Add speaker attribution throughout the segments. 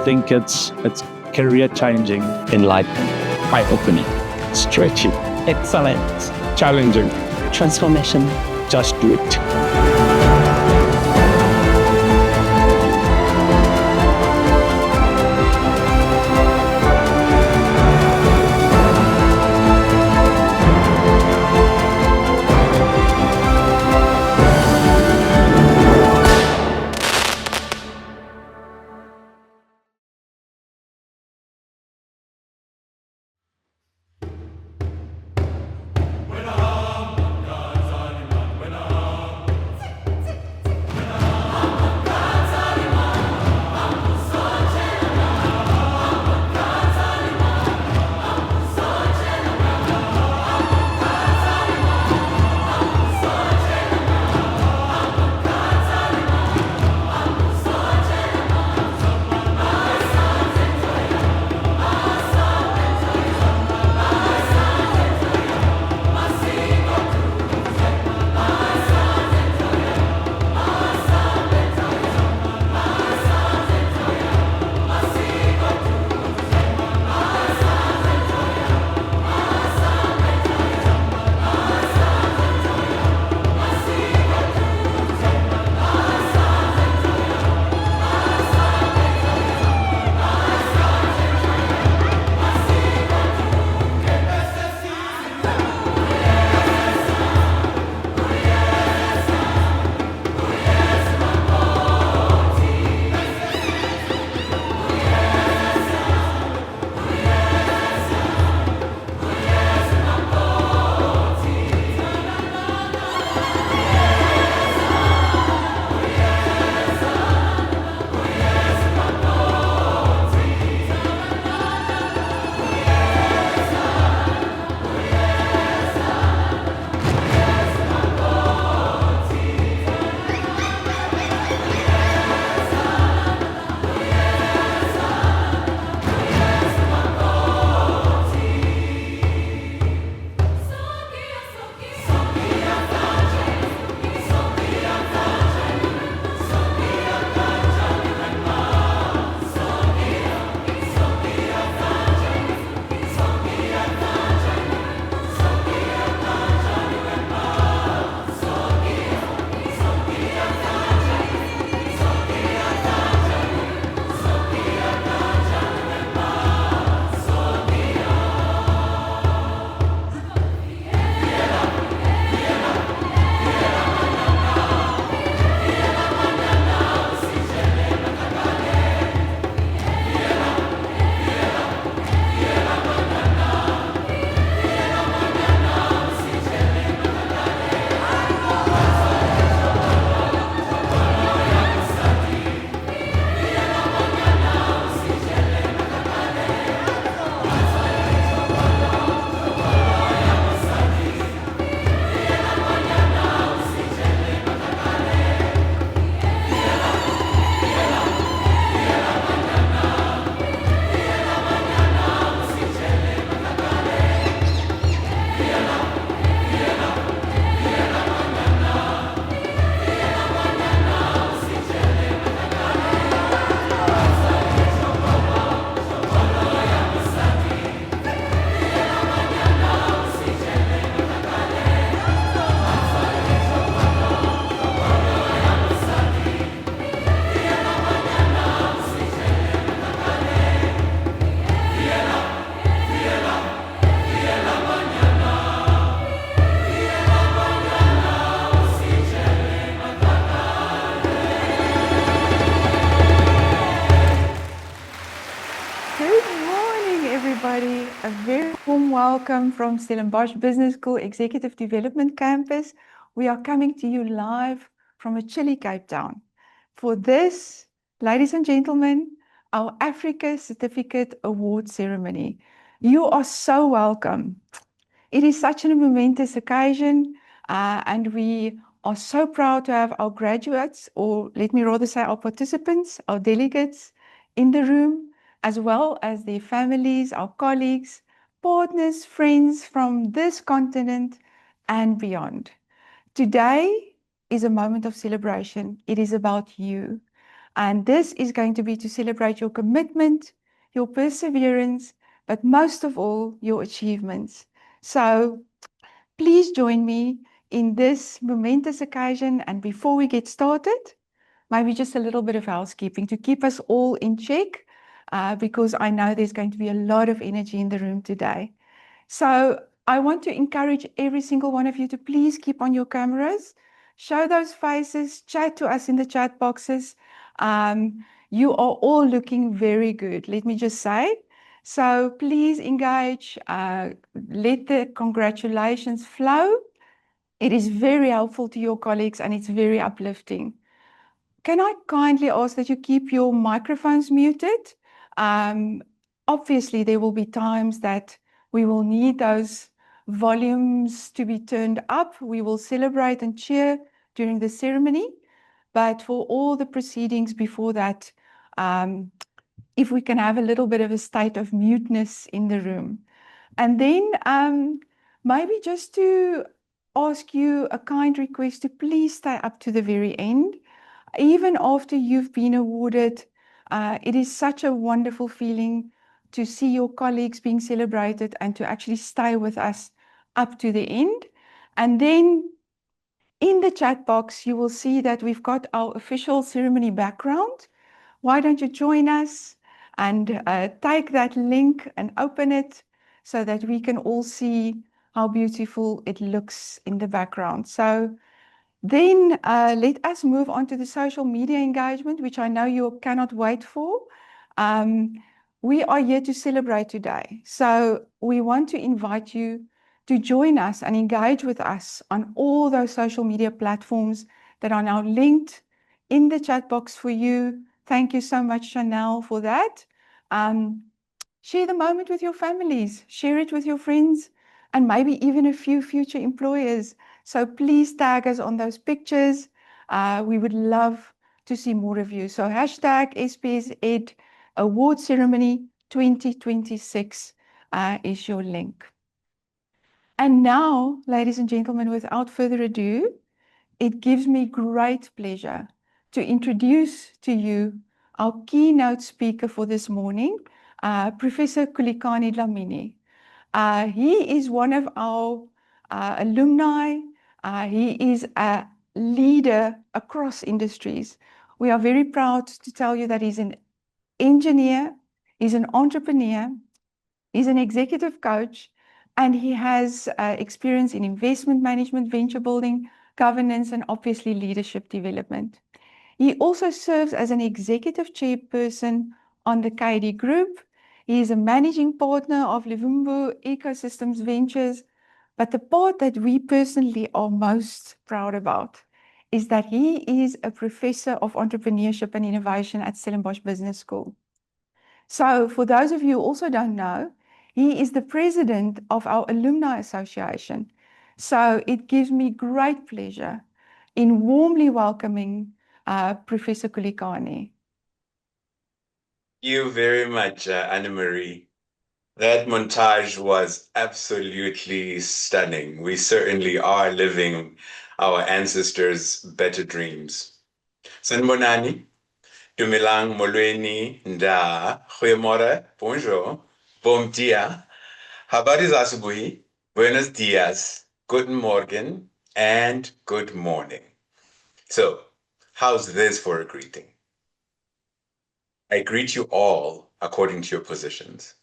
Speaker 1: think it's career changing,
Speaker 2: enlightening,
Speaker 1: eye-opening,
Speaker 2: stretching,
Speaker 3: excellent,
Speaker 1: challenging.
Speaker 3: transformation.
Speaker 1: Just do it.
Speaker 4: everybody. A very warm welcome from Stellenbosch Business School Executive Development Campus. We are coming to you live from a chilly Cape Town. For this, ladies and gentlemen, our Africa Certificate Award ceremony. You are so welcome. It is such a momentous occasion, and we are so proud to have our graduates, or let me rather say our participants, our delegates in the room, as well as their families, our colleagues, partners, friends from this continent and beyond. Today is a moment of celebration. It is about you. And this is going to be to celebrate your commitment, your perseverance, but most of all, your achievements. So please join me in this momentous occasion. And before we get started, maybe just a little bit of housekeeping to keep us all in check, because I know there's going to be a lot of energy in the room today. So I want to encourage every single one of you to please keep on your cameras, show those faces, chat to us in the chat boxes. You are all looking very good, let me just say. So please engage, let the congratulations flow. It is very helpful to your colleagues and it's very uplifting. Can I kindly ask that you keep your microphones muted? Obviously, there will be times that we will need those volumes to be turned up. We will celebrate and cheer during the ceremony. But for all the proceedings before that, if we can have a little bit of a state of muteness in the room. And then maybe just to ask you a kind request to please stay up to the very end. Even after you've been awarded, it is such a wonderful feeling to see your colleagues being celebrated and to actually stay with us up to the end. And then in the chat box, you will see that we've got our official ceremony background. Why don't you join us and take that link and open it so that we can all see how beautiful it looks in the background. So then let us move on to the social media engagement, which I know you cannot wait for. We are here to celebrate today. So we want to invite you to join us and engage with us on all those social media platforms that are now linked in the chat box for you. Thank you so much, Chanel, for that. Share the moment with your families, share it with your friends, and maybe even a few future employers. So please tag us on those pictures. We would love to see more of you. So hashtag SPS Ed Award Ceremony 2026 is your link. And now, ladies and gentlemen, without further ado, it gives me great pleasure to introduce to you our keynote speaker for this morning, Professor Kulikani Dlamini. He is one of our alumni. He is a leader across industries. We are very proud to tell you that he's an engineer, he's an entrepreneur, he's an executive coach, and he has experience in investment management, venture building, governance, and obviously leadership development. He also serves as an executive chairperson on the KD Group. He is a managing partner of Livumbo Ecosystems Ventures. But the part that we personally are most proud about is that he is a professor of entrepreneurship and innovation at Stellenbosch Business School. So for those of you who also don't know, he is the president of our Alumni Association. So it gives me great pleasure in warmly welcoming Professor Kulikani.
Speaker 2: Thank you very much, Anne-Marie. That montage was absolutely stunning. We certainly are living our ancestors' better dreams. Sanbonani, Dumilang Molweni, Nda, Goeiemorgen, bonjour, bom dia, habari za asubuhi, buenos dias, guten morgen, and good morning. So, how's this for a greeting? I greet you all according to your positions.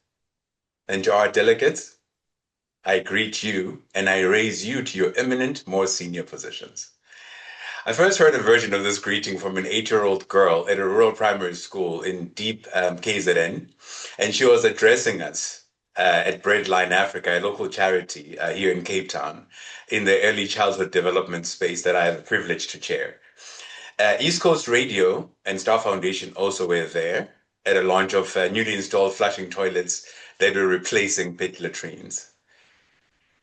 Speaker 2: And to our delegates, I greet you and I raise you to your eminent, more senior positions. I first heard a version of this greeting from an 8-year-old girl at a rural primary school in deep KZN, and she was addressing us at Breadline Africa, a local charity here in Cape Town, in the early childhood development space that I have the privilege to chair. East Coast Radio and Star Foundation also were there at a launch of newly installed flushing toilets that were replacing pit latrines.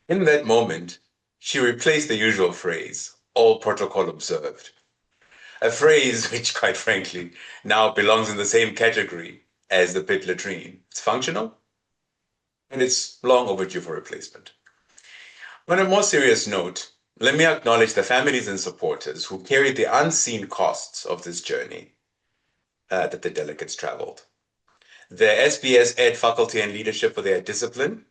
Speaker 2: In that moment, she replaced the usual phrase, all protocol observed. A phrase which, quite frankly, now belongs in the same category as the pit latrine. It's functional, and it's long overdue for replacement. On a more serious note, let me acknowledge the families and supporters who carried the unseen costs of this journey. that the delegates traveled. The SBS Ed faculty and leadership for their discipline,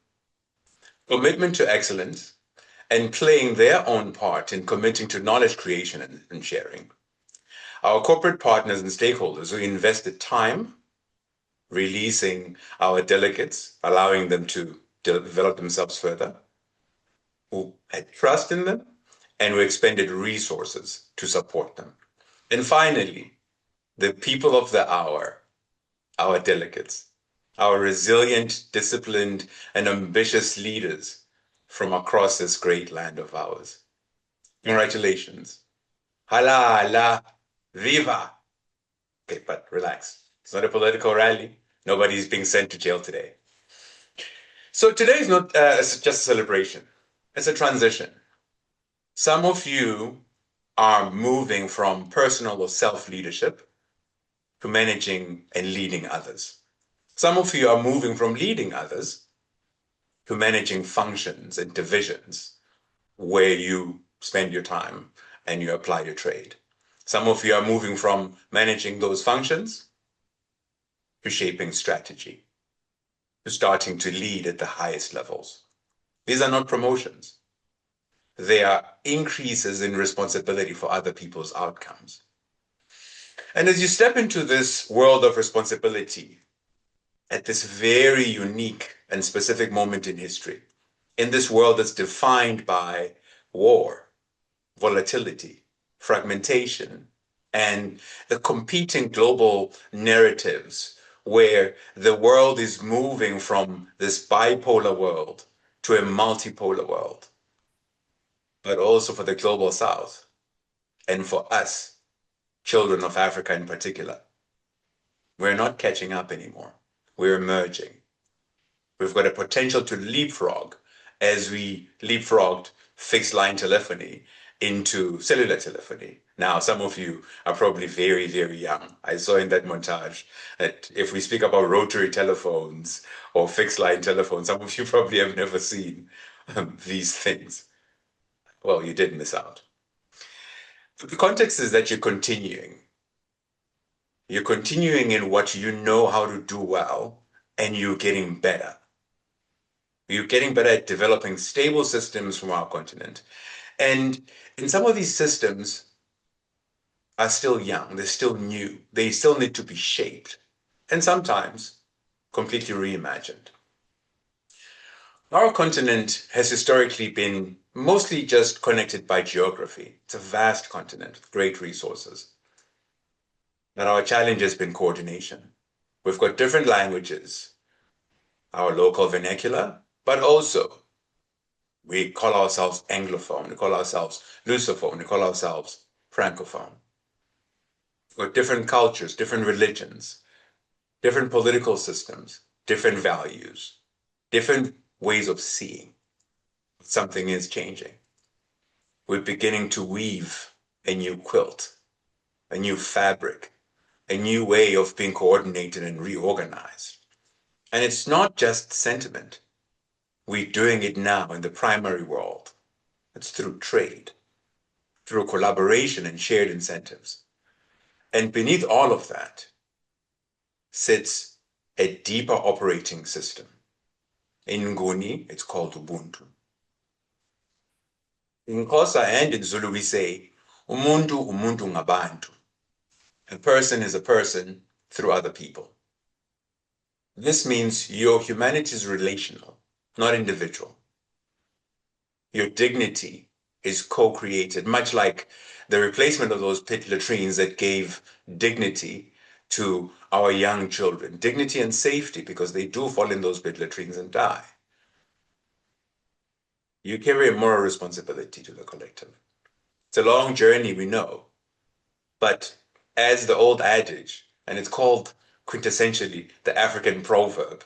Speaker 2: commitment to excellence, and playing their own part in committing to knowledge creation and sharing. Our corporate partners and stakeholders who invested time releasing our delegates, allowing them to develop themselves further, who had trust in them, and who expended resources to support them. And finally, the people of the hour, our delegates, our resilient, disciplined, and ambitious leaders from across this great land of ours. Congratulations. Hala, hala, viva. Okay, but relax. It's not a political rally. Nobody's being sent to jail today. So today is not just a celebration. It's a transition. Some of you are moving from personal or self-leadership to managing and leading others. Some of you are moving from leading others to managing functions and divisions where you spend your time and you apply your trade. Some of you are moving from managing those functions to shaping strategy, to starting to lead at the highest levels. These are not promotions. They are increases in responsibility for other people's outcomes. And as you step into this world of responsibility at this very unique and specific moment in history, in this world that's defined by war, volatility, fragmentation, and the competing global narratives where the world is moving from this bipolar world to a multipolar world, but also for the global south and for us, children of Africa in particular. We're not catching up anymore. We're emerging. We've got a potential to leapfrog as we leapfrogged fixed line telephony into cellular telephony. Now, some of you are probably very, very young. I saw in that montage that if we speak about rotary telephones or fixed line telephones, some of you probably have never seen these things. Well, you did miss out. But the context is that you're continuing. You're continuing in what you know how to do well, and you're getting better. We're getting better at developing stable systems from our continent. And in some of these systems are still young, they're still new, they still need to be shaped, and sometimes completely reimagined. Our continent has historically been mostly just connected by geography. It's a vast continent with great resources. But our challenge has been coordination. We've got different languages, our local vernacular, but also we call ourselves Anglophone, we call ourselves Lusophone, we call ourselves Francophone. We've got different cultures, different religions, different political systems, different values, different ways of seeing. Something is changing. We're beginning to weave a new quilt, a new fabric, a new way of being coordinated and reorganized. And it's not just sentiment. We're doing it now in the primary world. It's through trade, through collaboration and shared incentives. And beneath all of that sits a deeper operating system. In Nguni, it's called Ubuntu. In Xhosa and in Zulu, we say, Umuntu, umuntu ngabantu. A person is a person through other people. This means your humanity is relational, not individual. Your dignity is co-created, much like the replacement of those pit latrines that gave dignity to our young children. Dignity and safety, because they do fall in those pit latrines and die. You carry a moral responsibility to the collective. It's a long journey, we know. But as the old adage, and it's called quintessentially the African proverb,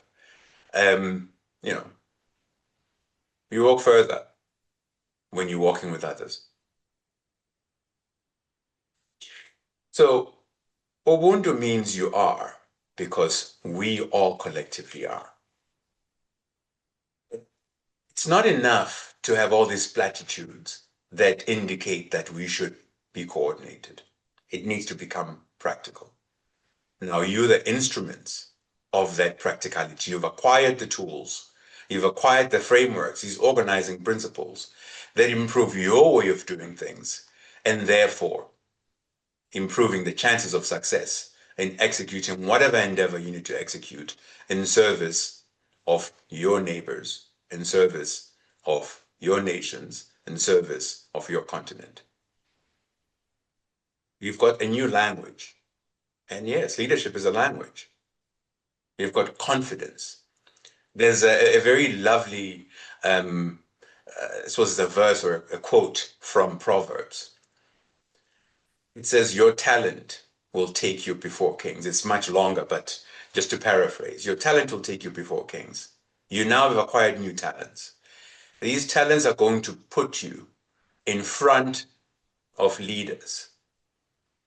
Speaker 2: you walk further when you're walking with others. So Ubuntu means you are, because we all collectively are. It's not enough to have all these platitudes that indicate that we should be coordinated. It needs to become practical. Now you're the instruments of that practicality. You've acquired the tools, you've acquired the frameworks, these organizing principles that improve your way of doing things, and therefore improving the chances of success in executing whatever endeavor you need to execute in service of your neighbors, in service of your nations, in service of your continent. You've got a new language. And yes, leadership is a language. You've got confidence. There's a very lovely, I suppose it's a verse or a quote from Proverbs. It says, your talent will take you before kings. It's much longer, but just to paraphrase, your talent will take you before kings. You now have acquired new talents. These talents are going to put you in front of leaders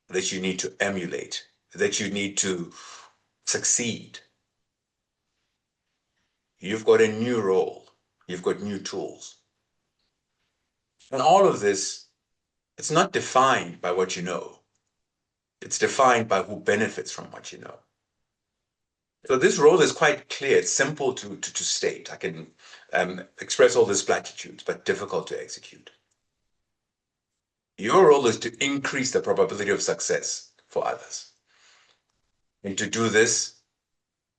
Speaker 2: that you need to emulate, that you need to succeed. You've got a new role. You've got new tools. And all of this, it's not defined by what you know. It's defined by who benefits from what you know. So this role is quite clear. It's simple to state. I can express all these platitudes, but difficult to execute. Your role is to increase the probability of success for others. And to do this,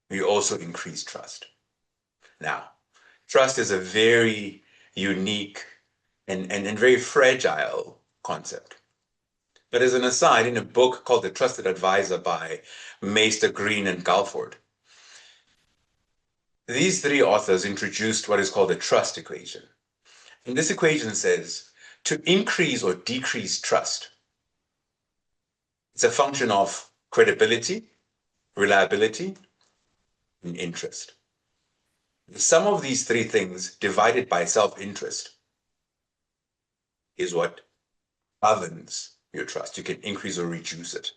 Speaker 2: you also increase trust. Now, trust is a very unique and very fragile concept. But as an aside, in a book called The Trusted Advisor by Meister, Green, and Galford, these three authors introduced what is called the trust equation. And this equation says to increase or decrease trust, it's a function of credibility, reliability, and interest. The sum of these three things divided by self-interest is what governs your trust. You can increase or reduce it,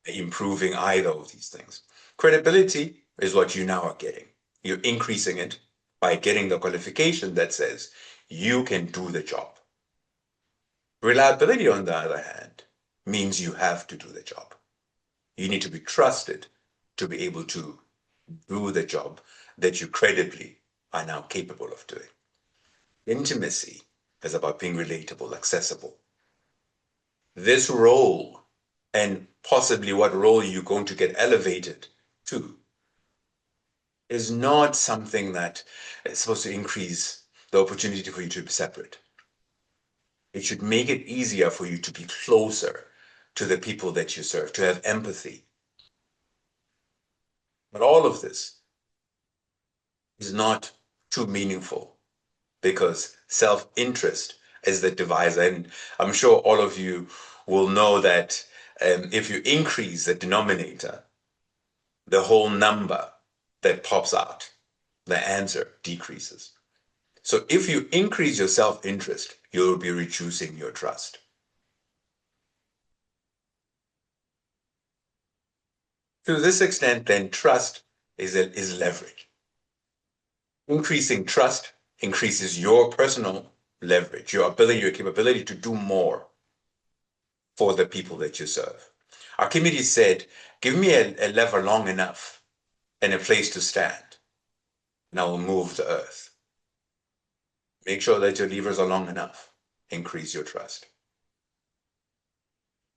Speaker 2: improving either of these things. Credibility is what you now are getting. You're increasing it by getting the qualification that says you can do the job. Reliability, on the other hand, means you have to do the job. You need to be trusted to be able to do the job that you credibly are now capable of doing. Intimacy is about being relatable, accessible. This role, and possibly what role you're going to get elevated to, is not something that is supposed to increase the opportunity for you to be separate. It should make it easier for you to be closer to the people that you serve, to have empathy. But all of this is not too meaningful because self-interest is the divisor. And I'm sure all of you will know that if you increase the denominator, the whole number that pops out, the answer decreases. So if you increase your self-interest, you'll be reducing your trust. To this extent, then, trust is leverage. Increasing trust increases your personal leverage, your ability, your capability to do more for the people that you serve. Archimedes said, give me a lever long enough and a place to stand, and I will move the earth. Make sure that your levers are long enough. Increase your trust.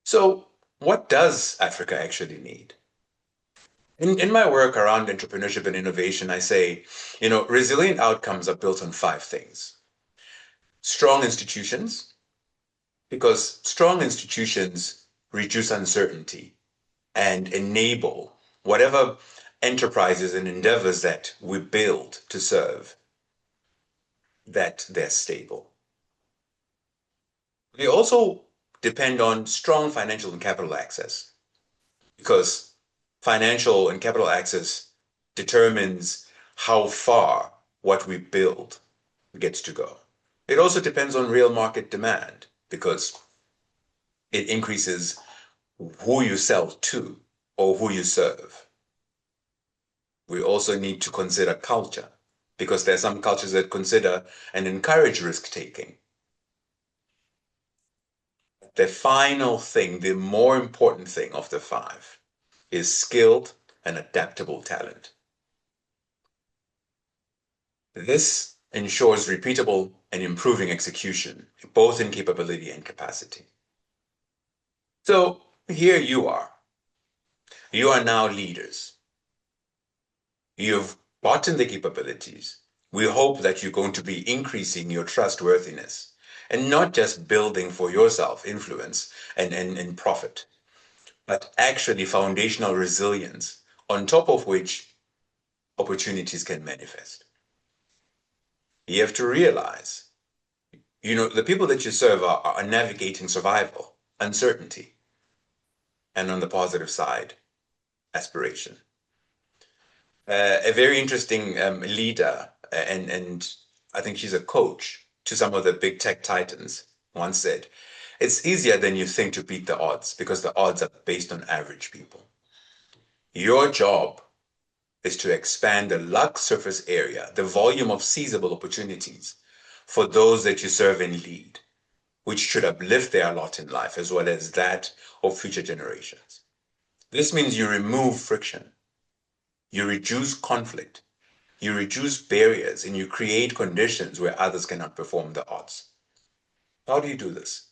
Speaker 2: So what does Africa actually need? In my work around entrepreneurship and innovation, I say, resilient outcomes are built on 5 things. Strong institutions, because strong institutions reduce uncertainty and enable whatever enterprises and endeavors that we build to serve, that they're stable. They also depend on strong financial and capital access, because financial and capital access determines how far what we build gets to go. It also depends on real market demand, because it increases who you sell to or who you serve. We also need to consider culture, because there are some cultures that consider and encourage risk-taking. The final thing, the more important thing of the 5, is skilled and adaptable talent. This ensures repeatable and improving execution, both in capability and capacity. So here you are. You are now leaders. You've bought in the capabilities. We hope that you're going to be increasing your trustworthiness and not just building for yourself influence and profit, but actually foundational resilience on top of which opportunities can manifest. You have to realize, the people that you serve are navigating survival, uncertainty, and on the positive side, aspiration. A very interesting leader, and I think she's a coach to some of the big tech titans, once said, it's easier than you think to beat the odds because the odds are based on average people. Your job is to expand the luck surface area, the volume of seizable opportunities for those that you serve and lead, which should uplift their lot in life as well as that of future generations. This means you remove friction, you reduce conflict, you reduce barriers, and you create conditions where others cannot perform the odds. How do you do this?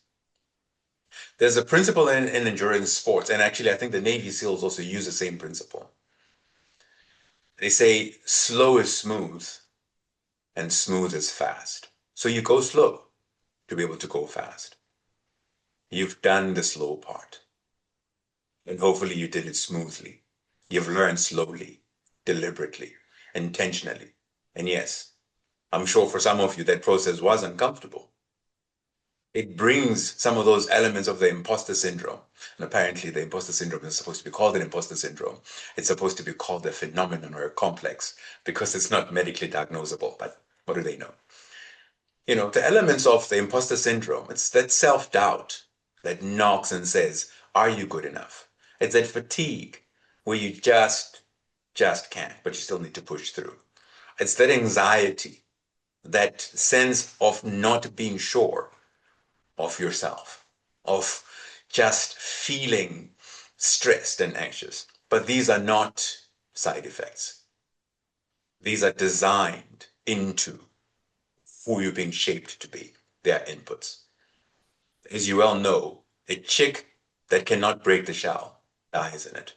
Speaker 2: There's a principle in endurance sports, and actually I think the Navy SEALs also use the same principle. They say slow is smooth and smooth is fast. So you go slow to be able to go fast. You've done the slow part, and hopefully you did it smoothly. You've learned slowly, deliberately, intentionally. And yes, I'm sure for some of you that process was uncomfortable. It brings some of those elements of the imposter syndrome. And apparently the imposter syndrome is supposed to be called an imposter syndrome. It's supposed to be called a phenomenon or a complex because it's not medically diagnosable, but what do they know? The elements of the imposter syndrome, it's that self-doubt that knocks and says, are you good enough? It's that fatigue where you just can't, but you still need to push through. It's that anxiety, that sense of not being sure of yourself, of just feeling stressed and anxious. But these are not side effects. These are designed into who you're being shaped to be. They are inputs. As you well know, a chick that cannot break the shell dies in it.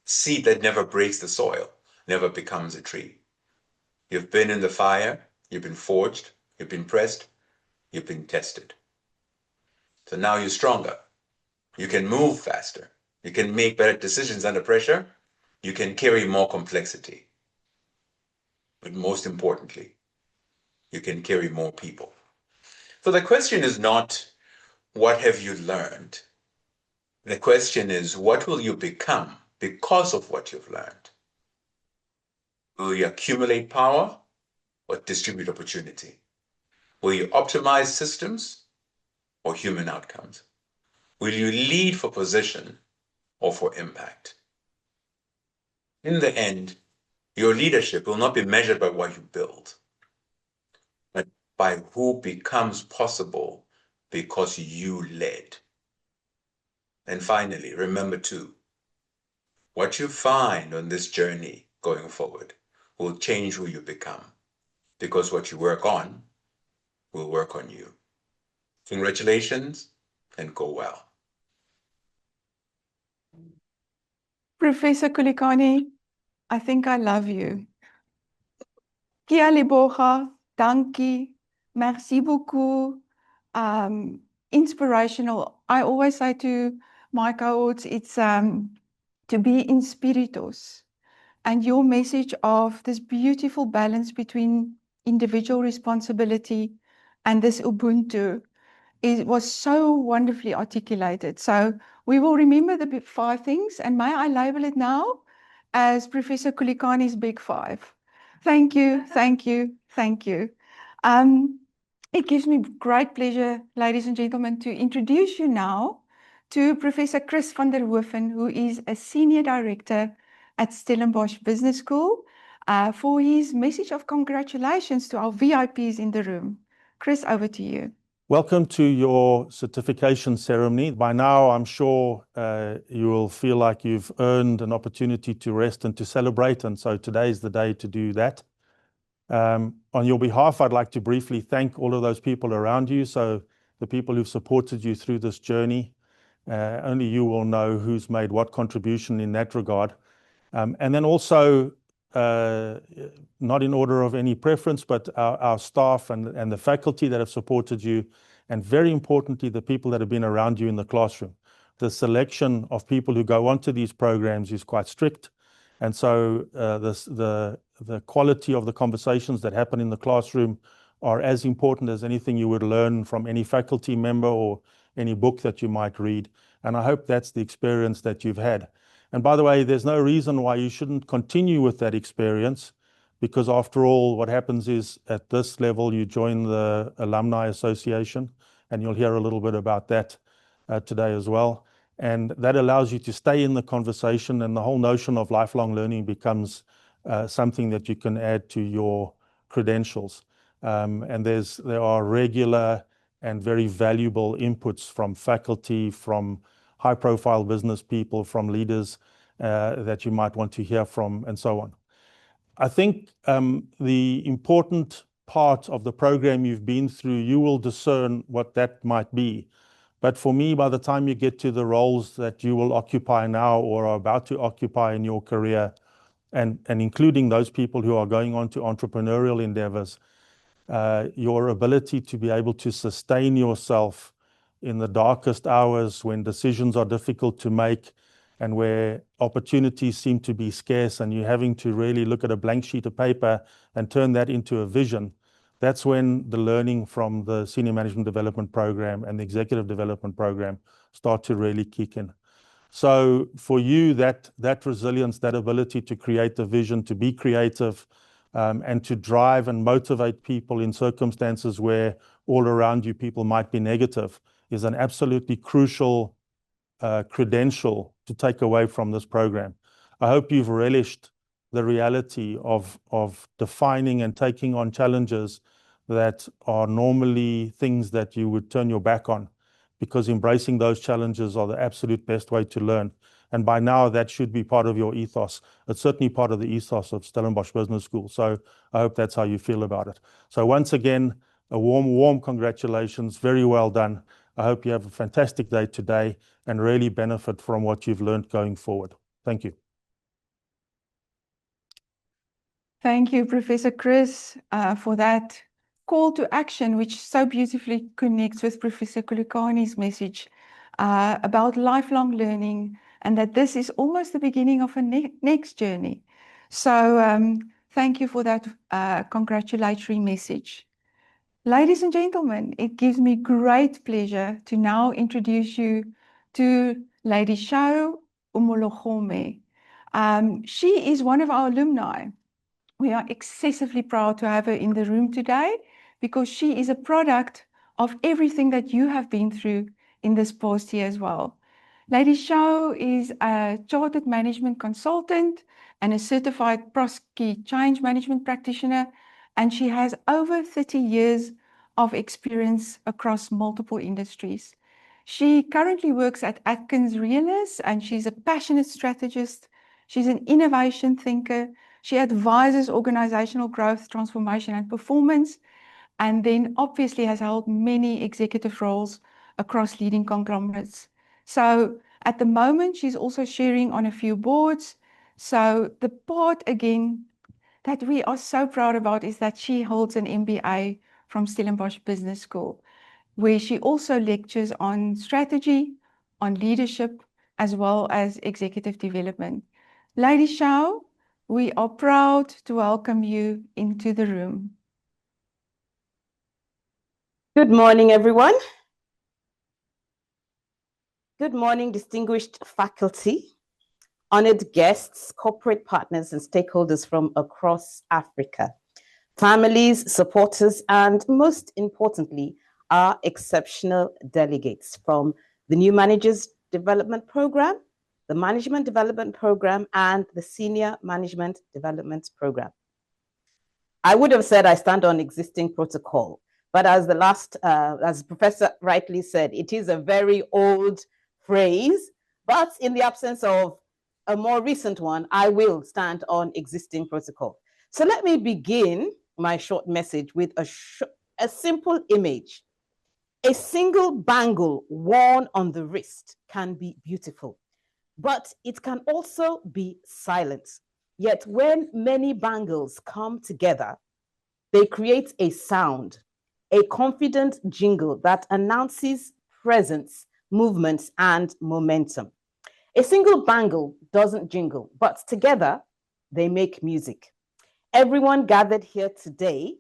Speaker 2: Seed that never breaks the soil never becomes a tree. You've been in the fire, you've been forged, you've been pressed, you've been tested. So now you're stronger. You can move faster. You can make better decisions under pressure. You can carry more complexity. But most importantly, you can carry more people. So the question is not, what have you learned? The question is, what will you become because of what you've learned? Will you accumulate power or distribute opportunity? Will you optimize systems or human outcomes? Will you lead for position or for impact? In the end, your leadership will not be measured by what you build, but by who becomes possible because you led. And finally, remember too, what you find on this journey going forward will change who you become, because what you work on will work on you. Congratulations and go well.
Speaker 4: Professor Kulikani, I think I love you. Kia leboga, dankie, merci beaucoup. Inspirational. I always say to my cohorts, it's to be in spiritus. And your message of this beautiful balance between individual responsibility and this Ubuntu was so wonderfully articulated. So we will remember the 5 things, and may I label it now as Professor Kulikani's Big 5. Thank you, thank you, thank you. It gives me great pleasure, ladies and gentlemen, to introduce you now to Professor Chris van der Hoeven, who is a Senior Director at Stellenbosch Business School, for his message of congratulations to our VIPs in the room. Chris, over to you.
Speaker 5: Welcome to your certification ceremony. By now, I'm sure you will feel like you've earned an opportunity to rest and to celebrate, and so today is the day to do that. On your behalf, I'd like to briefly thank all of those people around you, so the people who've supported you through this journey. Only you will know who's made what contribution in that regard. And then also, not in order of any preference, but our staff and the faculty that have supported you, and very importantly, the people that have been around you in the classroom. The selection of people who go onto these programs is quite strict. And so the quality of the conversations that happen in the classroom are as important as anything you would learn from any faculty member or any book that you might read. And I hope that's the experience that you've had. And by the way, there's no reason why you shouldn't continue with that experience, because after all, what happens is at this level, you join the Alumni Association, and you'll hear a little bit about that today as well. And that allows you to stay in the conversation, and the whole notion of lifelong learning becomes something that you can add to your credentials. And there are regular and very valuable inputs from faculty, from high-profile business people, from leaders that you might want to hear from, and so on. I think the important part of the program you've been through, you will discern what that might be. But for me, by the time you get to the roles that you will occupy now or are about to occupy in your career, and including those people who are going on to entrepreneurial endeavors, your ability to be able to sustain yourself in the darkest hours when decisions are difficult to make and where opportunities seem to be scarce and you're having to really look at a blank sheet of paper and turn that into a vision, that's when the learning from the Senior Management Development Program and the Executive Development Program start to really kick in. So for you, that resilience, that ability to create the vision, to be creative, and to drive and motivate people in circumstances where all around you people might be negative, is an absolutely crucial credential to take away from this program. I hope you've relished the reality of defining and taking on challenges that are normally things that you would turn your back on, because embracing those challenges are the absolute best way to learn. And by now, that should be part of your ethos. It's certainly part of the ethos of Stellenbosch Business School. So I hope that's how you feel about it. So once again, a warm congratulations. Very well done. I hope you have a fantastic day today and really benefit from what you've learned going forward. Thank you.
Speaker 4: Thank you, Professor Chris, for that call to action, which so beautifully connects with Professor Kulukani's message about lifelong learning, and that this is almost the beginning of a next journey. So thank you for that congratulatory message. Ladies and gentlemen, it gives me great pleasure to now introduce you to Lady Shao Umologome. She is one of our alumni. We are excessively proud to have her in the room today because she is a product of everything that you have been through in this past year as well. Lady Shao is a chartered management consultant and a certified Prosky change management practitioner, and she has over 30 years of experience across multiple industries. She currently works at Atkins Realis, and she's a passionate strategist. She's an innovation thinker. She advises organizational growth, transformation, and performance, and then obviously has held many executive roles across leading conglomerates. So at the moment, she's also sharing on a few boards. So the part again that we are so proud about is that she holds an MBA from Stellenbosch Business School, where she also lectures on strategy, on leadership, as well as executive development. Lady Shao, we are proud to welcome you into the room.
Speaker 6: Good morning, everyone. Good morning, distinguished faculty, honored guests, corporate partners, and stakeholders from across Africa, families, supporters, and most importantly, our exceptional delegates from the New Managers Development Program, the Management Development Program, and the Senior Management Development Program. I would have said I stand on existing protocol, But as as Professor rightly said, it is a very old phrase, but in the absence of a more recent one, I will stand on existing protocol. So let me begin my short message with a simple image. A single bangle worn on the wrist can be beautiful, but it can also be silent. Yet when many bangles come together, they create a sound, a confident jingle that announces presence, movements, and momentum. A single bangle doesn't jingle, but together they make music. Everyone gathered here today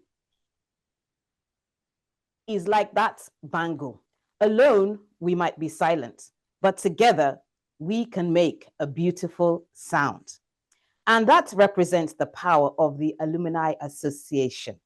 Speaker 6: is like that bangle. Alone, we might be silent, but together we can make a beautiful sound. And that represents the power of the Alumni Association.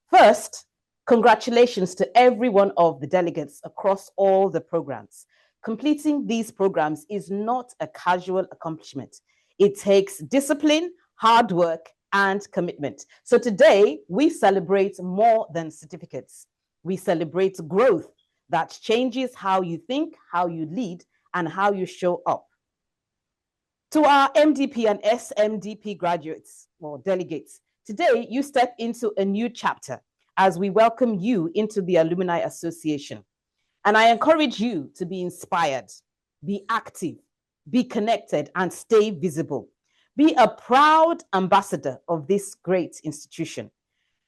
Speaker 6: First, congratulations to every one of the delegates across all the programs. Completing these programs is not a casual accomplishment. It takes discipline, hard work, and commitment. So today, we celebrate more than certificates. We celebrate growth that changes how you think, how you lead, and how you show up. To our MDP and SMDP graduates or delegates, today you step into a new chapter as we welcome you into the Alumni Association. And I encourage you to be inspired, be active, be connected, and stay visible. Be a proud ambassador of this great institution.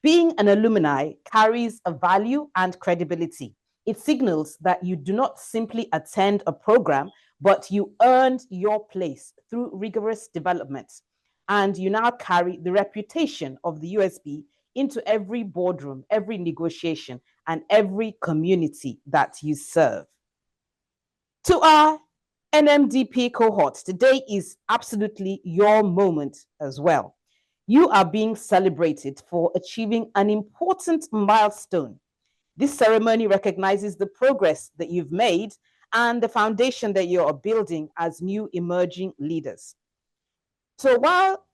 Speaker 6: Being an alumni carries a value and credibility. It signals that you do not simply attend a program, but you earned your place through rigorous development. And you now carry the reputation of the USB into every boardroom, every negotiation, and every community that you serve. To our NMDP cohort, today is absolutely your moment as well. You are being celebrated for achieving an important milestone. This ceremony recognizes the progress that you've made and the foundation that you are building as new emerging leaders. So while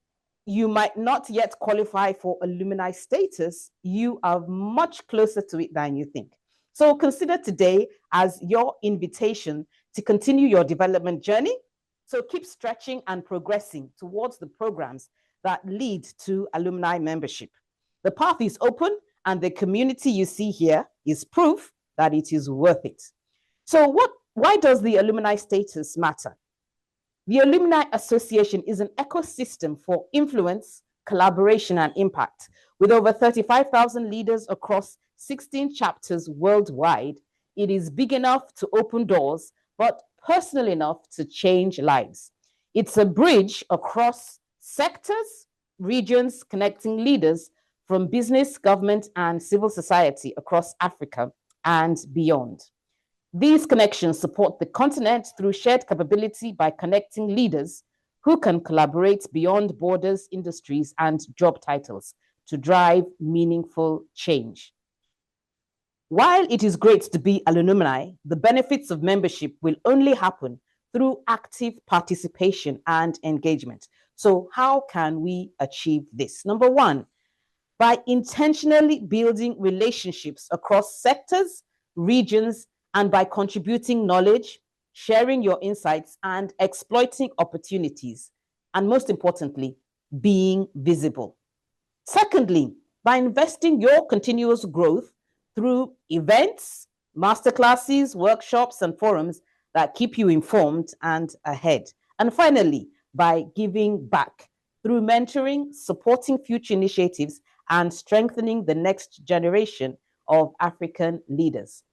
Speaker 6: you might not yet qualify for alumni status, you are much closer to it than you think. So consider today as your invitation to continue your development journey. So keep stretching and progressing towards the programs that lead to alumni membership. The path is open, and the community you see here is proof that it is worth it. So why does the alumni status matter? The Alumni Association is an ecosystem for influence, collaboration, and impact. With over 35,000 leaders across 16 chapters worldwide, it is big enough to open doors, but personal enough to change lives. It's a bridge across sectors, regions, connecting leaders from business, government, and civil society across Africa and beyond. These connections support the continent through shared capability by connecting leaders who can collaborate beyond borders, industries, and job titles to drive meaningful change. While it is great to be an alumni, the benefits of membership will only happen through active participation and engagement. So how can we achieve this? Number one, by intentionally building relationships across sectors, regions, and by contributing knowledge, sharing your insights, and exploiting opportunities. And most importantly, being visible. Secondly, by investing your continuous growth through events, masterclasses, workshops, and forums that keep you informed and ahead. And finally, by giving back through mentoring, supporting future initiatives, and strengthening the next generation of African leaders.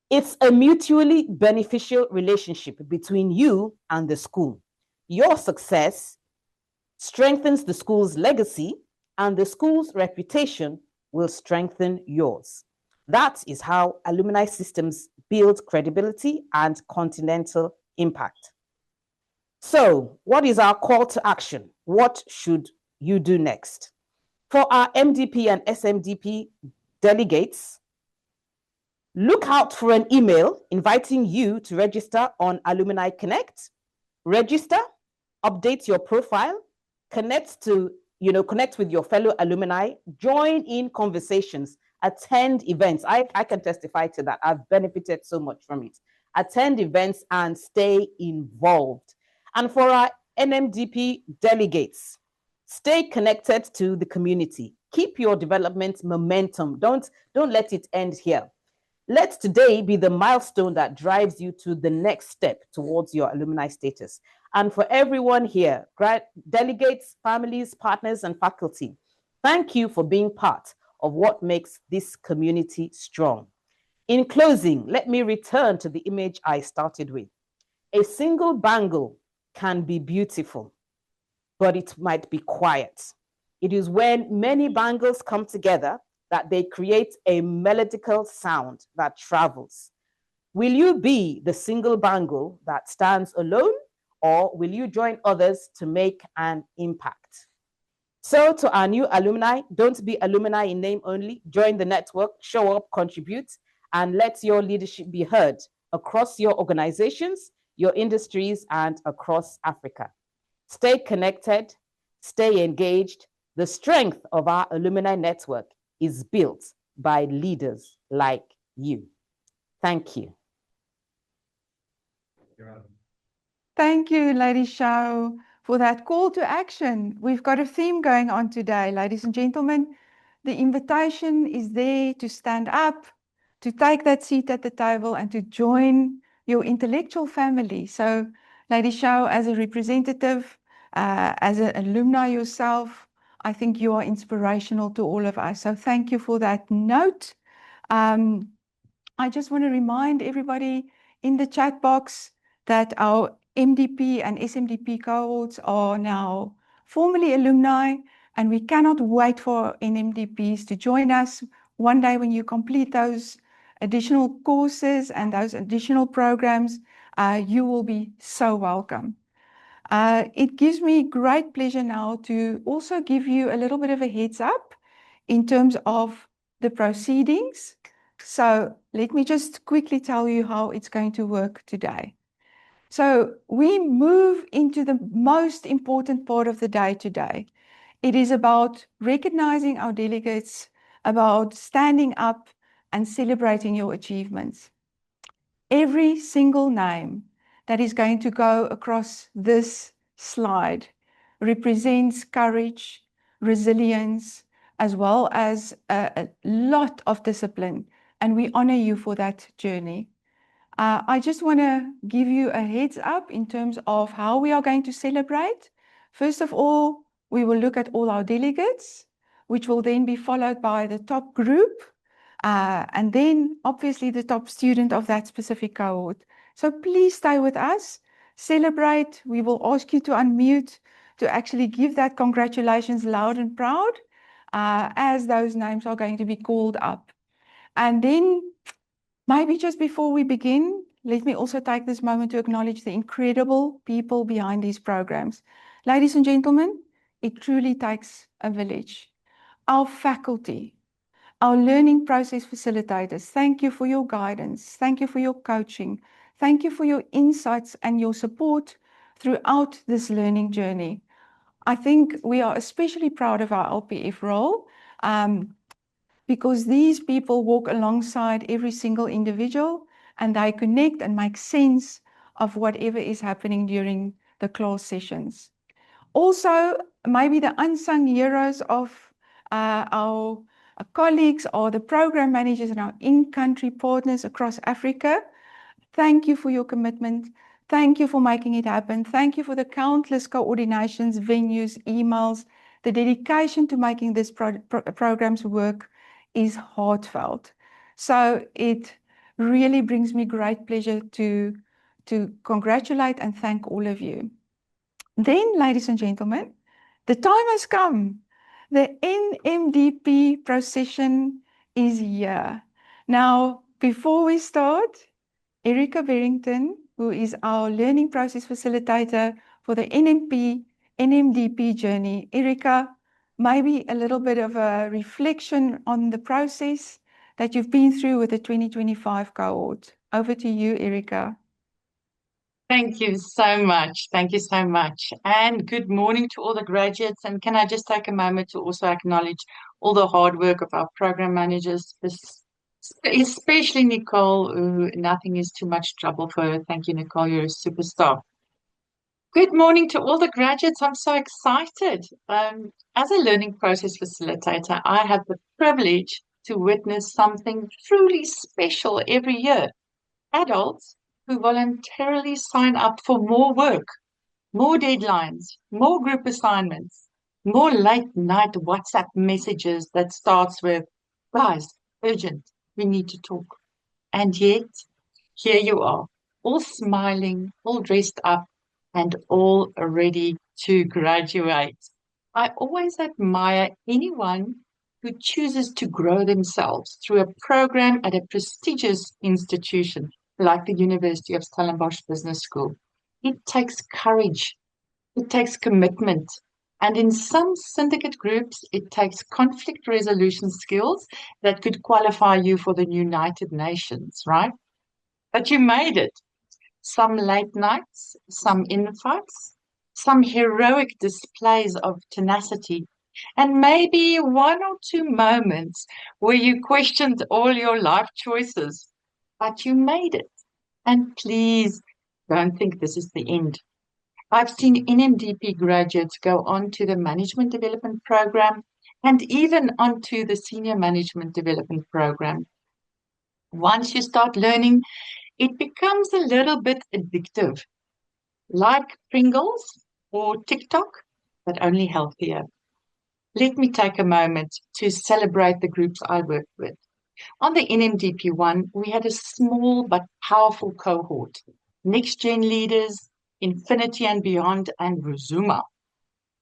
Speaker 6: It's a mutually beneficial relationship between you and the school. Your success strengthens the school's legacy, and the school's reputation will strengthen yours. That is how alumni systems build credibility and continental impact. So, what is our call to action? What should you do next? For our MDP and SMDP delegates, look out for an email inviting you to register on Alumni Connect. Register, update your profile, connect with your fellow alumni, join in conversations attend events. I can testify to that. I've benefited so much from it. Attend events and stay involved. And for our NMDP delegates, stay connected to the community. Keep your development momentum. Don't let it end here. Let today be the milestone that drives you to the next step towards your alumni status. And for everyone here, delegates, families, partners, and faculty, thank you for being part of what makes this community strong. In closing, let me return to the image I started with. A single bangle can be beautiful, but it might be quiet. It is when many bangles come together that they create a melodical sound that travels. Will you be the single bangle that stands alone, or will you join others to make an impact? So to our new alumni, don't be alumni in name only. Join the network, show up, contribute, and let your leadership be heard across your organizations, your industries, and across Africa. Stay connected, stay engaged. The strength of our alumni network is built by leaders like you. Thank you.
Speaker 4: Thank you, Lady Shao, for that call to action. We've got a theme going on today, ladies and gentlemen. The invitation is there to stand up, to take that seat at the table, and to join your intellectual family. So, Lady Shao, as a representative, as an alumni yourself, I think you are inspirational to all of us. So thank you for that note. I just want to remind everybody in the chat box that our MDP and SMDP cohorts are now formally alumni, and we cannot wait for NMDPs to join us. One day when you complete those additional courses and those additional programs, you will be so welcome. It gives me great pleasure now to also give you a little bit of a heads up in terms of the proceedings. So let me just quickly tell you how it's going to work today. So we move into the most important part of the day today. It is about recognizing our delegates, about standing up and celebrating your achievements. Every single name that is going to go across this slide represents courage, resilience, as well as a lot of discipline, and we honor you for that journey. I just want to give you a heads up in terms of how we are going to celebrate. First of all, we will look at all our delegates, which will then be followed by the top group, and then obviously the top student of that specific cohort. So please stay with us, celebrate. We will ask you to unmute to actually give that congratulations loud and proud, as those names are going to be called up. And then maybe just before we begin, let me also take this moment to acknowledge the incredible people behind these programs. Ladies and gentlemen, it truly takes a village. Our faculty, our learning process facilitators, thank you for your guidance. Thank you for your coaching. Thank you for your insights and your support throughout this learning journey. I think we are especially proud of our LPF role, because these people walk alongside every single individual, and they connect and make sense of whatever is happening during the class sessions. Also, maybe the unsung heroes of our colleagues are the program managers and our in-country partners across Africa. Thank you for your commitment. Thank you for making it happen. Thank you for the countless coordinations, venues, emails. The dedication to making these programs work is heartfelt. So it really brings me great pleasure to congratulate and thank all of you. Then, ladies and gentlemen, the time has come. The NMDP procession is here. Now, before we start, Erica Barrington, who is our learning process facilitator for the NMDP journey. Erica, maybe a little bit of a reflection on the process that you've been through with the 2025 cohort. Over to you, Erica.
Speaker 7: Thank you so much. Thank you so much. And good morning to all the graduates. And can I just take a moment to also acknowledge all the hard work of our program managers, especially Nicole, who nothing is too much trouble for her. Thank you, Nicole. You're a superstar. Good morning to all the graduates. I'm so excited. As a learning process facilitator, I have the privilege to witness something truly special every year. Adults who voluntarily sign up for more work, more deadlines, more group assignments, more late night WhatsApp messages that starts with, guys, urgent, we need to talk. And yet, here you are, all smiling, all dressed up, and all ready to graduate. I always admire anyone who chooses to grow themselves through a program at a prestigious institution like the University of Stellenbosch Business School. It takes courage, it takes commitment, and in some syndicate groups, it takes conflict resolution skills that could qualify you for the United Nations, right? But you made it. Some late nights, some infights, some heroic displays of tenacity, and maybe one or two moments where you questioned all your life choices. But you made it. And please don't think this is the end. I've seen NMDP graduates go on to the Management Development Program and even onto the Senior Management Development Program. Once you start learning, it becomes a little bit addictive, like Pringles or TikTok, but only healthier. Let me take a moment to celebrate the groups I worked with. On the NMDP one, we had a small but powerful cohort, Next Gen Leaders, Infinity and Beyond, and Ruzuma.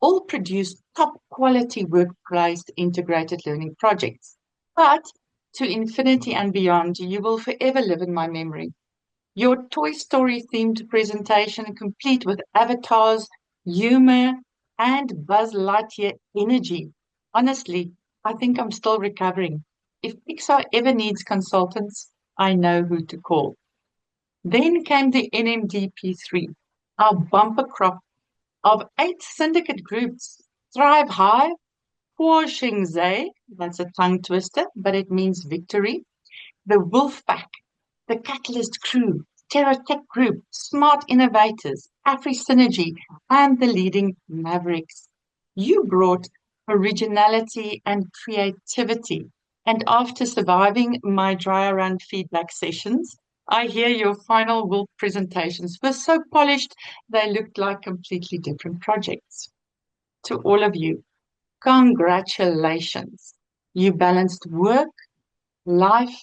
Speaker 7: All produced top quality workplace integrated learning projects. But to Infinity and Beyond, you will forever live in my memory. Your Toy Story themed presentation, complete with avatars, humor, and Buzz Lightyear energy. Honestly, I think I'm still recovering. If Pixar ever needs consultants, I know who to call. Then came the NMDP3, our bumper crop of 8 syndicate groups. Thrive High, Poor Shingzai, that's a tongue twister, but it means victory. The Wolfpack, the Catalyst Crew, Terra Tech Group, Smart Innovators, Afri Synergy, and the Leading Mavericks. You brought originality and creativity. And after surviving my dry run feedback sessions, I hear your final Wolf presentations were so polished they looked like completely different projects. To all of you, congratulations. You balanced work, life,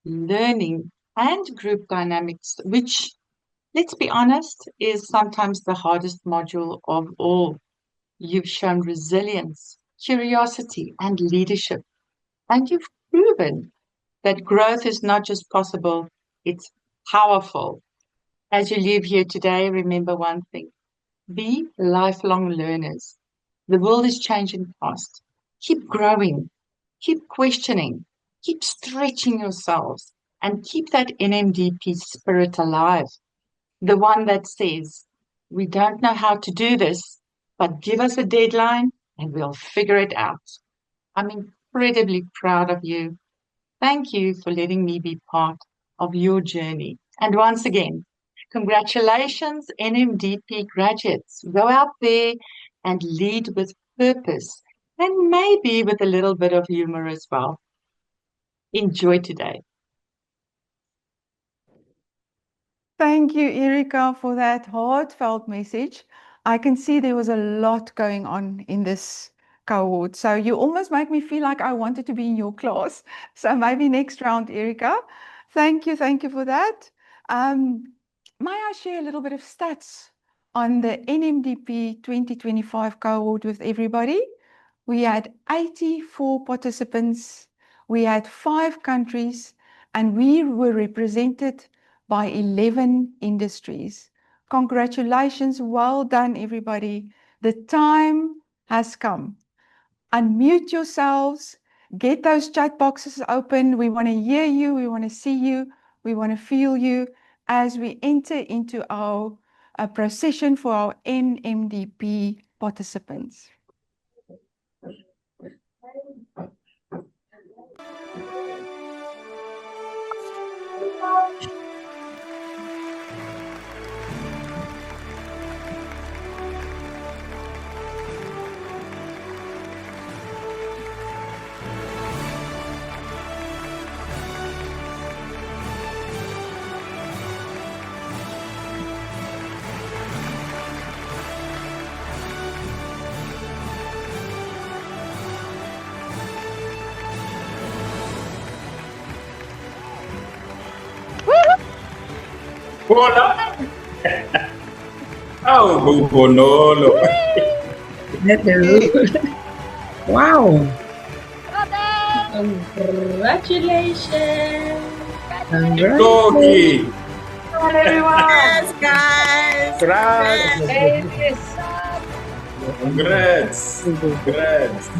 Speaker 7: learning, and group dynamics, which, let's be honest, is sometimes the hardest module of all. You've shown resilience, curiosity, and leadership, and you've proven that growth is not just possible, it's powerful. As you leave here today, remember one thing: be lifelong learners. The world is changing fast. Keep growing, keep questioning, keep stretching yourselves, and keep that NMDP spirit alive. The one that says, we don't know how to do this, but give us a deadline and we'll figure it out. I'm incredibly proud of you. Thank you for letting me be part of your journey. And once again, congratulations, NMDP graduates. Go out there and lead with purpose and maybe with a little bit of humor as well. Enjoy today.
Speaker 4: Thank you, Erika, for that heartfelt message. I can see there was a lot going on in this cohort. So you almost make me feel like I wanted to be in your class. So maybe next round, Erika. Thank you for that. May I share a little bit of stats on the NMDP 2025 cohort with everybody? We had 84 participants. We had 5 countries, and we were represented by 11 industries. Congratulations, well done, everybody. The time has come. Unmute yourselves, get those chat boxes open. We want to hear you, we want to see you, we want to feel you as we enter into our procession for our NMDP participants.
Speaker 2: Hola. Oh, Bubonolo.
Speaker 8: Wow.
Speaker 9: Congratulations.
Speaker 2: Toki.
Speaker 9: Yes, guys.
Speaker 2: Congrats. Congrats.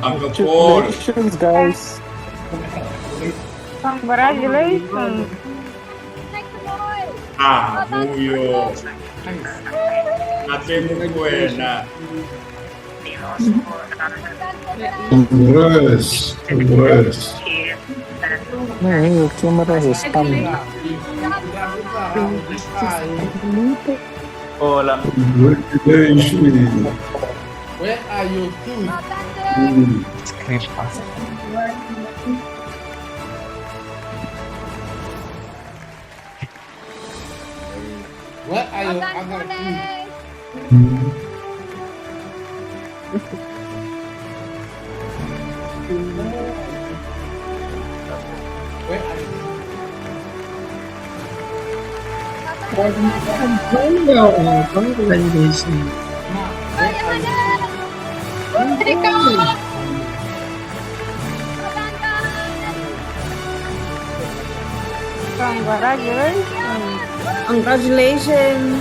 Speaker 2: Uncle Paul.
Speaker 1: Congratulations, guys.
Speaker 10: Congratulations.
Speaker 2: Ah, Buyo. Ate mo buena.
Speaker 8: Congrats. Congrats.
Speaker 1: Hey, camera is coming. Hola.
Speaker 8: Congratulations.
Speaker 11: Where are your tools? Where are your other tools? Where are you?
Speaker 8: Congratulations.
Speaker 10: Congratulations.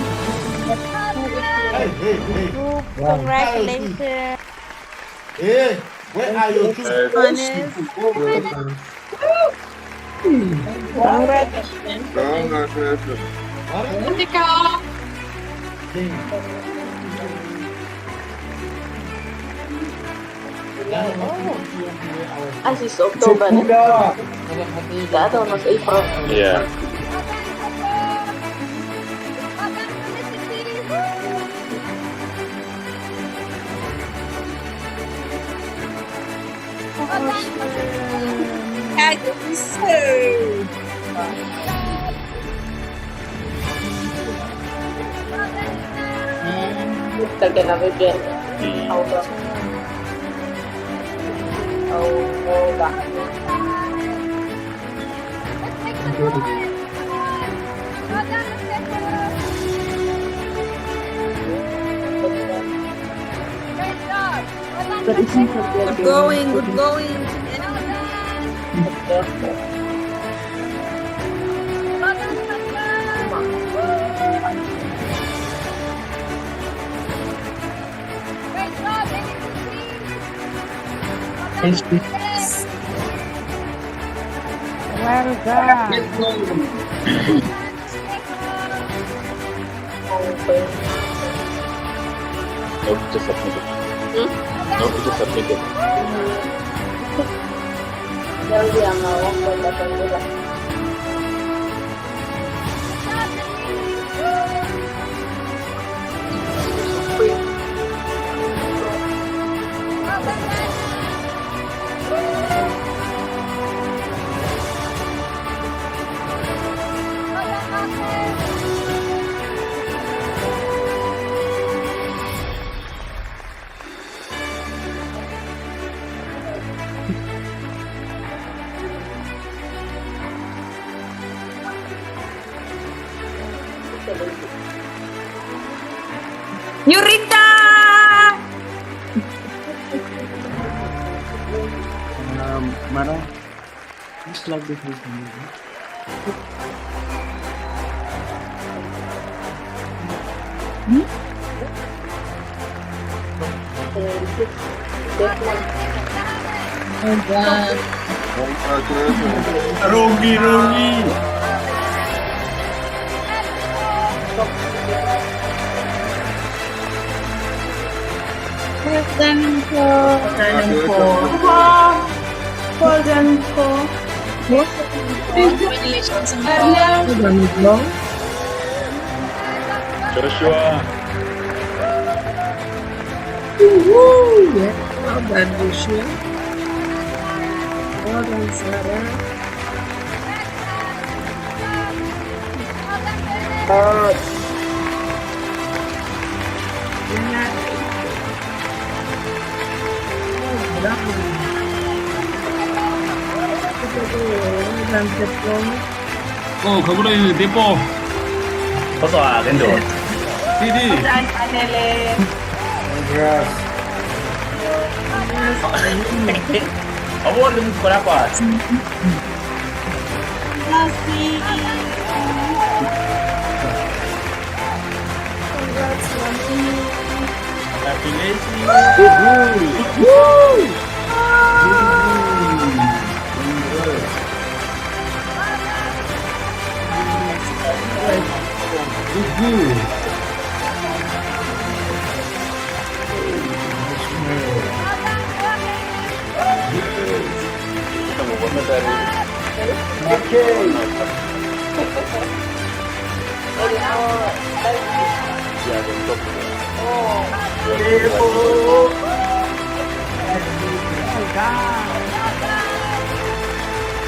Speaker 11: Hey, hey, hey.
Speaker 10: Congratulations.
Speaker 11: Hey, where are your tools?
Speaker 10: Honest.
Speaker 9: Asis Oktober. Nggak tahu Mas April.
Speaker 2: Yeah.
Speaker 9: Kagak apa gen. Auto. Oh, lah.
Speaker 10: Good going, good going. Well done.
Speaker 1: Nope, just submitted. Nope, just submitted.
Speaker 9: Jadi yang mau datang juga.
Speaker 10: Yurita!
Speaker 1: Mara, just like this. Rogi.
Speaker 10: Thank you. Well done, Nicole. Congratulations, Nicole.
Speaker 1: Joshua.
Speaker 10: Woohoo! Yeah, well done, Joshua. Well done, Sarah.
Speaker 1: Oh, congratulations, Depo. Pasok akin doon. Didi.
Speaker 11: Congrats.
Speaker 1: Award mo berapa?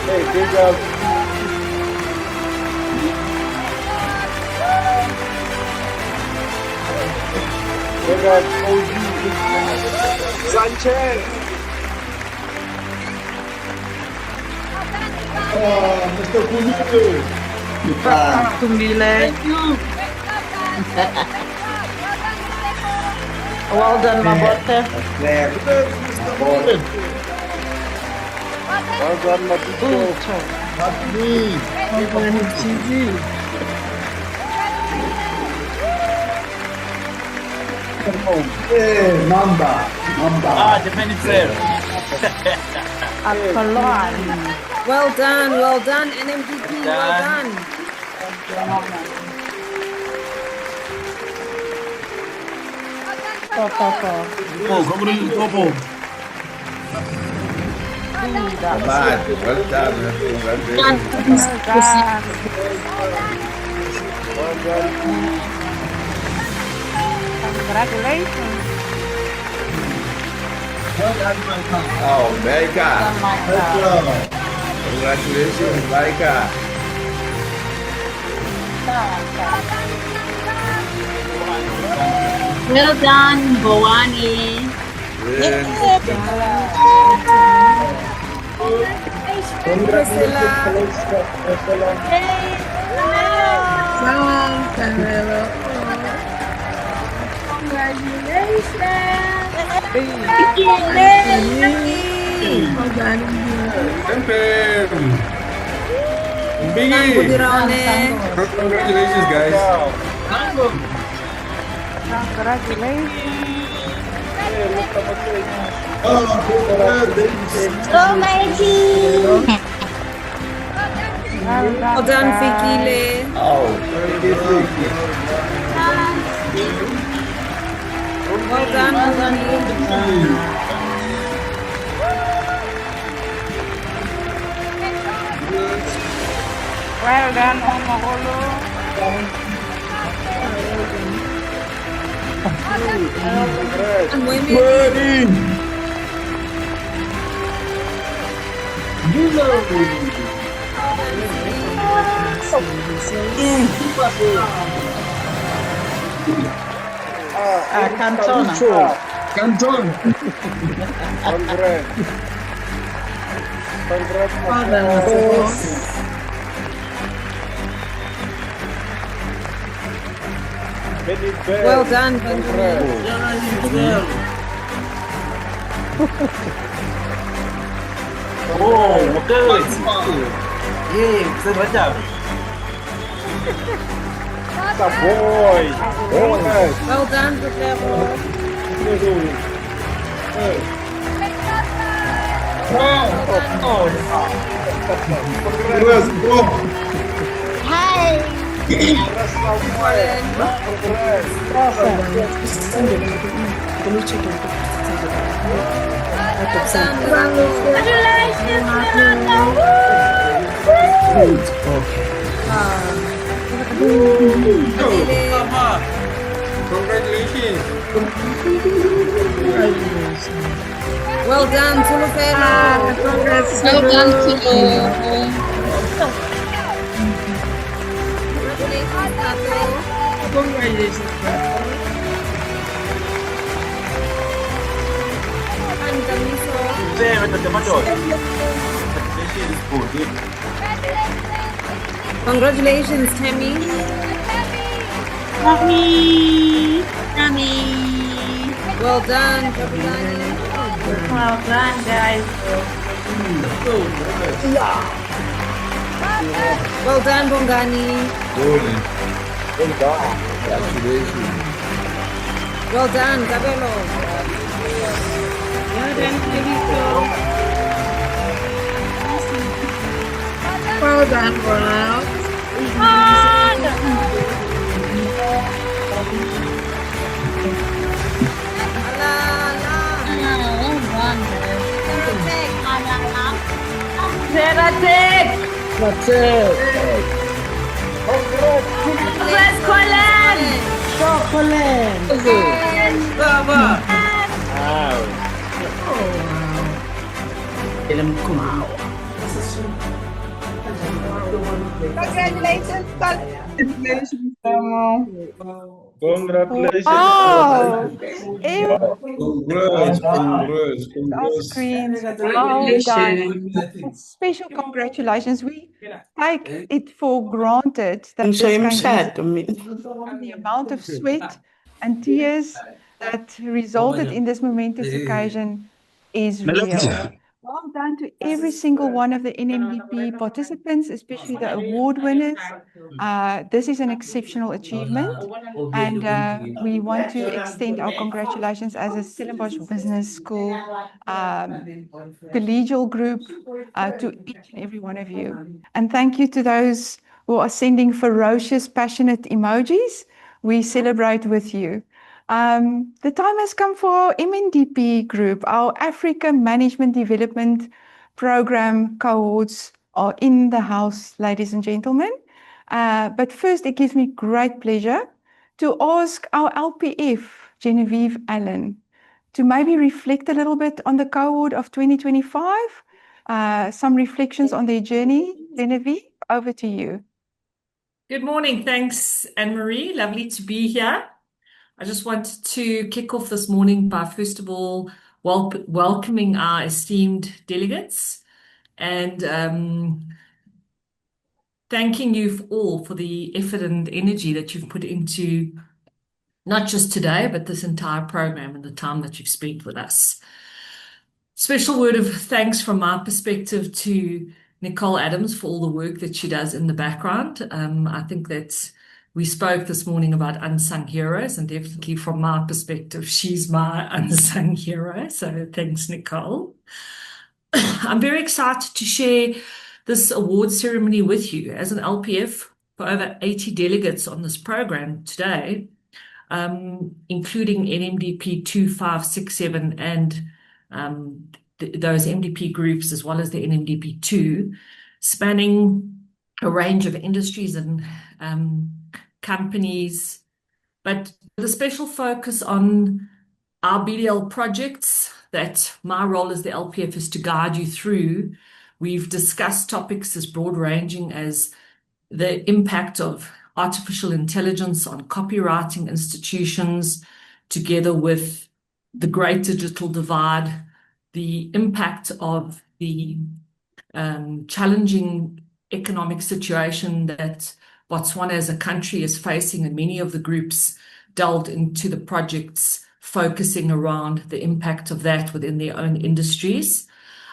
Speaker 11: Hey, good job. Good job, OG. Sanchez. Mr. Kumile.
Speaker 6: Thank you. Well done, my brother.
Speaker 11: Well done, Matito. Hey, Mamba.
Speaker 1: Defending player.
Speaker 10: Well done, NMDP, well done.
Speaker 1: Oh, congratulations, Popo.
Speaker 8: Bad. Well done.
Speaker 4: Congratulations.
Speaker 8: Oh, Baika. Congratulations, Baika.
Speaker 10: Well done, Bowani.
Speaker 8: Congratulations, guys.
Speaker 10: Well done, Fikile.
Speaker 8: Oh, Vicky.
Speaker 10: Well done,
Speaker 4: Well done, Omaholo.
Speaker 6: Canton.
Speaker 10: Well done,
Speaker 1: Oh, okay. Yeah, macam.
Speaker 11: Boy.
Speaker 10: well done, Guillermo.
Speaker 8: Congrats, bro.
Speaker 10: Hi.
Speaker 8: Congratulations.
Speaker 10: Well done, Tulufelo.
Speaker 12: Congrats. Well done, Tulu.
Speaker 10: Congratulations, Tato. And Damiso. Congratulations, Tammy.
Speaker 12: Tammy.
Speaker 10: Well done, Kapilani.
Speaker 12: Well done, guys.
Speaker 10: Well done, Bongani.
Speaker 8: Well done. Congratulations.
Speaker 10: Well done, Gabelo.
Speaker 12: Well done, Felicio. Well done, Ronald.
Speaker 10: Congrats, Colin.
Speaker 4: Congratulations,
Speaker 11: Congratulations.
Speaker 4: Wow.
Speaker 8: Congrats.
Speaker 4: Our screens. Well done. Special congratulations. We take it for granted that this the amount of sweat and tears that resulted in this momentous occasion is real. Well done to every single one of the NMDP participants, especially the award winners. This is an exceptional achievement, and we want to extend our congratulations as a Stellenbosch Business School collegial group to each and every one of you. And thank you to those who are sending ferocious, passionate emojis. We celebrate with you. The time has come for our MNDP group. Our Africa Management Development Program cohorts are in the house, ladies and gentlemen. But first, it gives me great pleasure to ask our LPF, Genevieve Allen, to maybe reflect a little bit on the cohort of 2025, some reflections on their journey. Genevieve, over to you.
Speaker 13: Good morning. Thanks, Anne-Marie. Lovely to be here. I just wanted to kick off this morning by, first of all, welcoming our esteemed delegates and thanking you all for the effort and energy that you've put into not just today, but this entire program and the time that you've spent with us. Special word of thanks from my perspective to Nicole Adams for all the work that she does in the background. I think that we spoke this morning about unsung heroes, and definitely from my perspective, she's my unsung hero. So thanks, Nicole. I'm very excited to share this award ceremony with you. As an LPF for over 80 delegates on this program today, including NMDP 2, 5, 6, 7, and those MDP groups, as well as the NMDP 2, spanning a range of industries and companies, but with a special focus on our BDL projects that my role as the LPF is to guide you through. We've discussed topics as broad-ranging as the impact of artificial intelligence on copywriting institutions, together with the great digital divide, the impact of the challenging economic situation that Botswana as a country is facing, and many of the groups delved into the projects focusing around the impact of that within their own industries.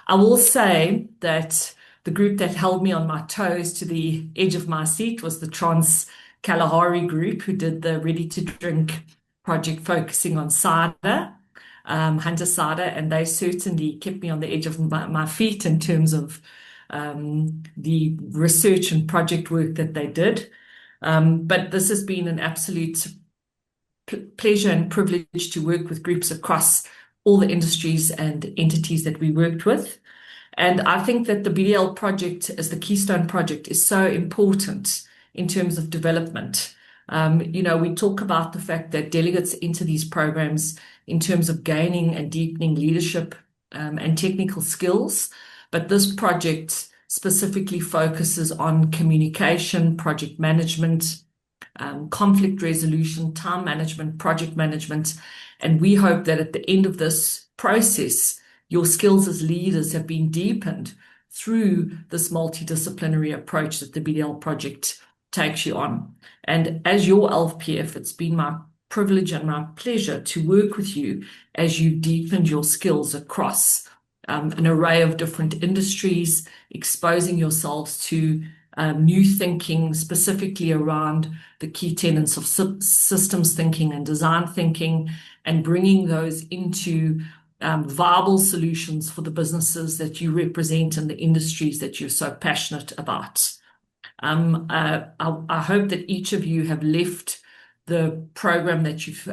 Speaker 13: I will say that the group that held me on my toes to the edge of my seat was the Trans Kalahari group, who did the Ready to Drink project focusing on cider, Hunter cider, and they certainly kept me on the edge of my feet in terms of the research and project work that they did. But this has been an absolute pleasure and privilege to work with groups across all the industries and entities that we worked with. And I think that the BDL project as the Keystone project is so important in terms of development. We talk about the fact that delegates enter these programs in terms of gaining and deepening leadership and technical skills. But this project specifically focuses on communication, project management, conflict resolution, time management, project management. And we hope that at the end of this process, your skills as leaders have been deepened through this multidisciplinary approach that the BDL project takes you on. And as your LPF, it's been my privilege and my pleasure to work with you as you deepened your skills across an array of different industries, exposing yourselves to new thinking, specifically around the key tenets of systems thinking and design thinking, and bringing those into viable solutions for the businesses that you represent and the industries that you're so passionate about. I hope that each of you have left the program that you've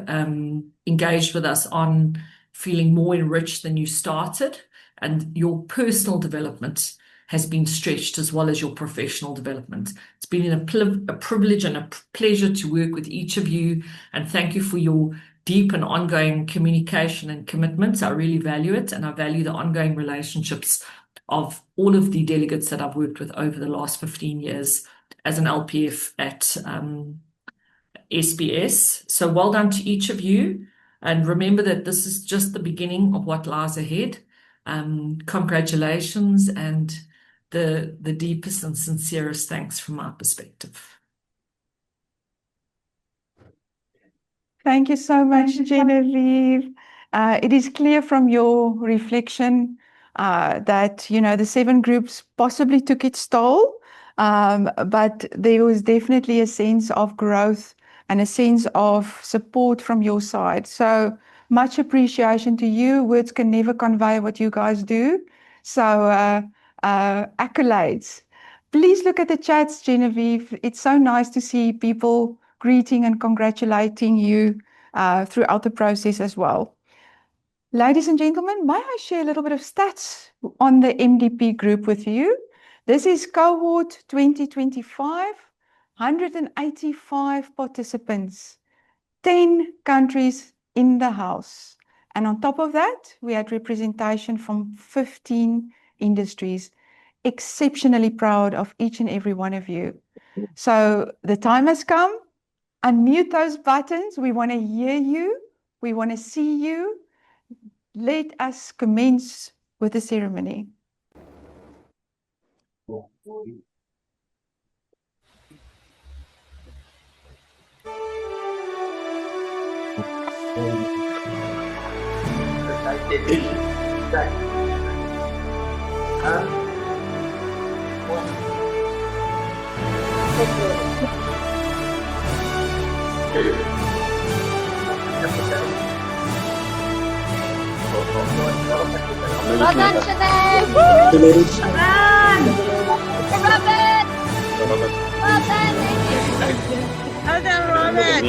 Speaker 13: engaged with us on feeling more enriched than you started, and your personal development has been stretched as well as your professional development. It's been a privilege and a pleasure to work with each of you, and thank you for your deep and ongoing communication and commitments. I really value it, and I value the ongoing relationships of all of the delegates that I've worked with over the last 15 years as an LPF at SBS. So well done to each of you, and remember that this is just the beginning of what lies ahead. Congratulations, and the deepest and sincerest thanks from my perspective.
Speaker 4: Thank you so much, Genevieve. It is clear from your reflection that, the 7 groups possibly took its toll, but there was definitely a sense of growth and a sense of support from your side. So much appreciation to you. Words can never convey what you guys do. So accolades. Please look at the chats, Genevieve. It's so nice to see people greeting and congratulating you throughout the process as well. Ladies and gentlemen, may I share a little bit of stats on the MDP group with you? This is cohort 2025, 185 participants, 10 countries in the house. And on top of that, we had representation from 15 industries. Exceptionally proud of each and every one of you. So the time has come. Unmute those buttons. We want to hear you. We want to see you. Let us commence with the ceremony.
Speaker 9: Well done, Chanel! Well done! Robert! Well done,
Speaker 10: Well done, Robert.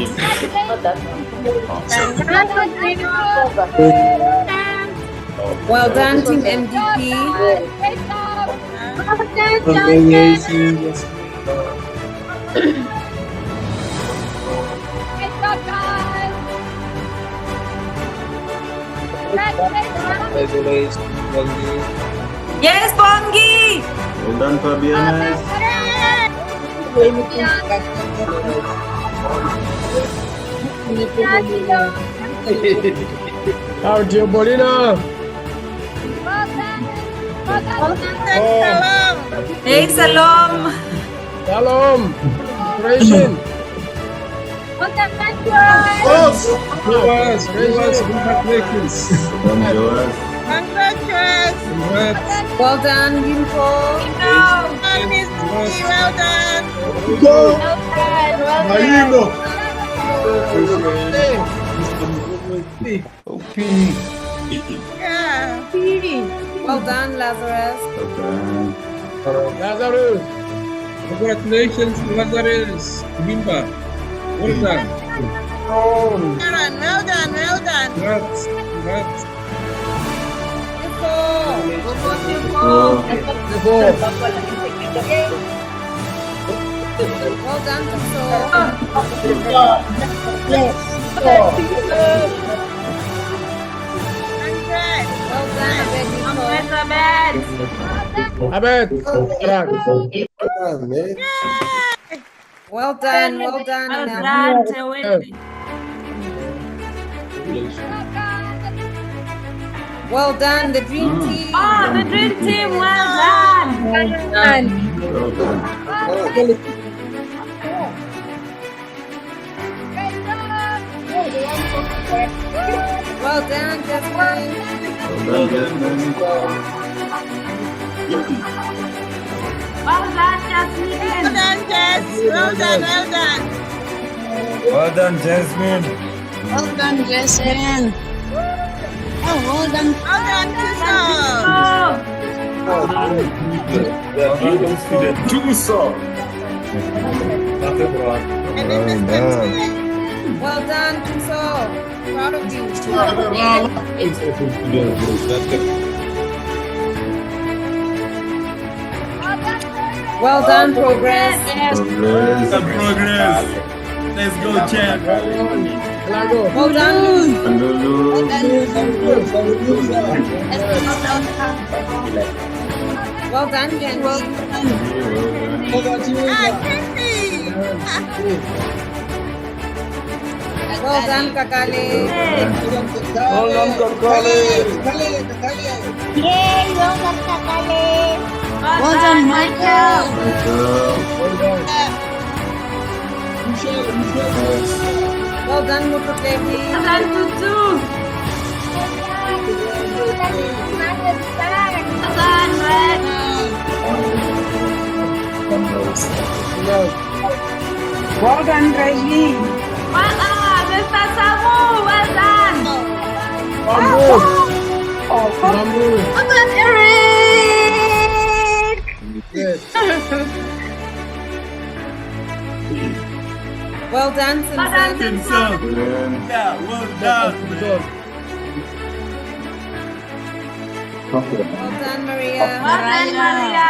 Speaker 10: Well done, Team MDP.
Speaker 9: Great job! Well done,
Speaker 8: Congratulations.
Speaker 9: Great job, guys! Congratulations!
Speaker 8: Bongi.
Speaker 10: Yes, Bongi!
Speaker 8: Well done, Fabian. How Bolina?
Speaker 10: Hey, Salam!
Speaker 8: Shalom. Congratulations. Congratulations.
Speaker 10: Congratulations! Well done, Yimpo! Well done!
Speaker 8: Go.
Speaker 10: Yeah! Well done, Lazarus!
Speaker 8: Lazarus. Congratulations, Lazarus. Bimba. Well done.
Speaker 10: Aaron, well done, well done!
Speaker 8: Congrats.
Speaker 10: Well done, Tumso.
Speaker 9: Yes.
Speaker 10: Well done,
Speaker 8: Abed.
Speaker 10: Well done,
Speaker 12: Well
Speaker 10: Nel.
Speaker 12: done, Wendy.
Speaker 10: Well done, the dream team.
Speaker 12: Oh, the dream team, well done.
Speaker 10: Well done, Jasmine.
Speaker 12: Well done, Jasmine.
Speaker 1: Well done, Jasmine.
Speaker 9: Well done, Jason. Oh, well done.
Speaker 12: Oh,
Speaker 10: Well done, Tumso. Proud of you. Well done, Progress.
Speaker 1: Progress. Let's go, champ.
Speaker 10: Well done. Well done, Genji. Well done, Kakale.
Speaker 9: Yay, well done, Kakale. Well done, Michael.
Speaker 10: Well done, Mutukevi.
Speaker 12: well done, Tutu. Well done, Red.
Speaker 11: Well done, Rajni.
Speaker 12: Well done, Mr. Samu. Well done.
Speaker 10: Well done, Eric. Well done,
Speaker 12: Well done,
Speaker 10: Simpson.
Speaker 12: Simpson.
Speaker 1: Yeah, well done.
Speaker 10: Well done, Maria.
Speaker 12: Well done, Maria.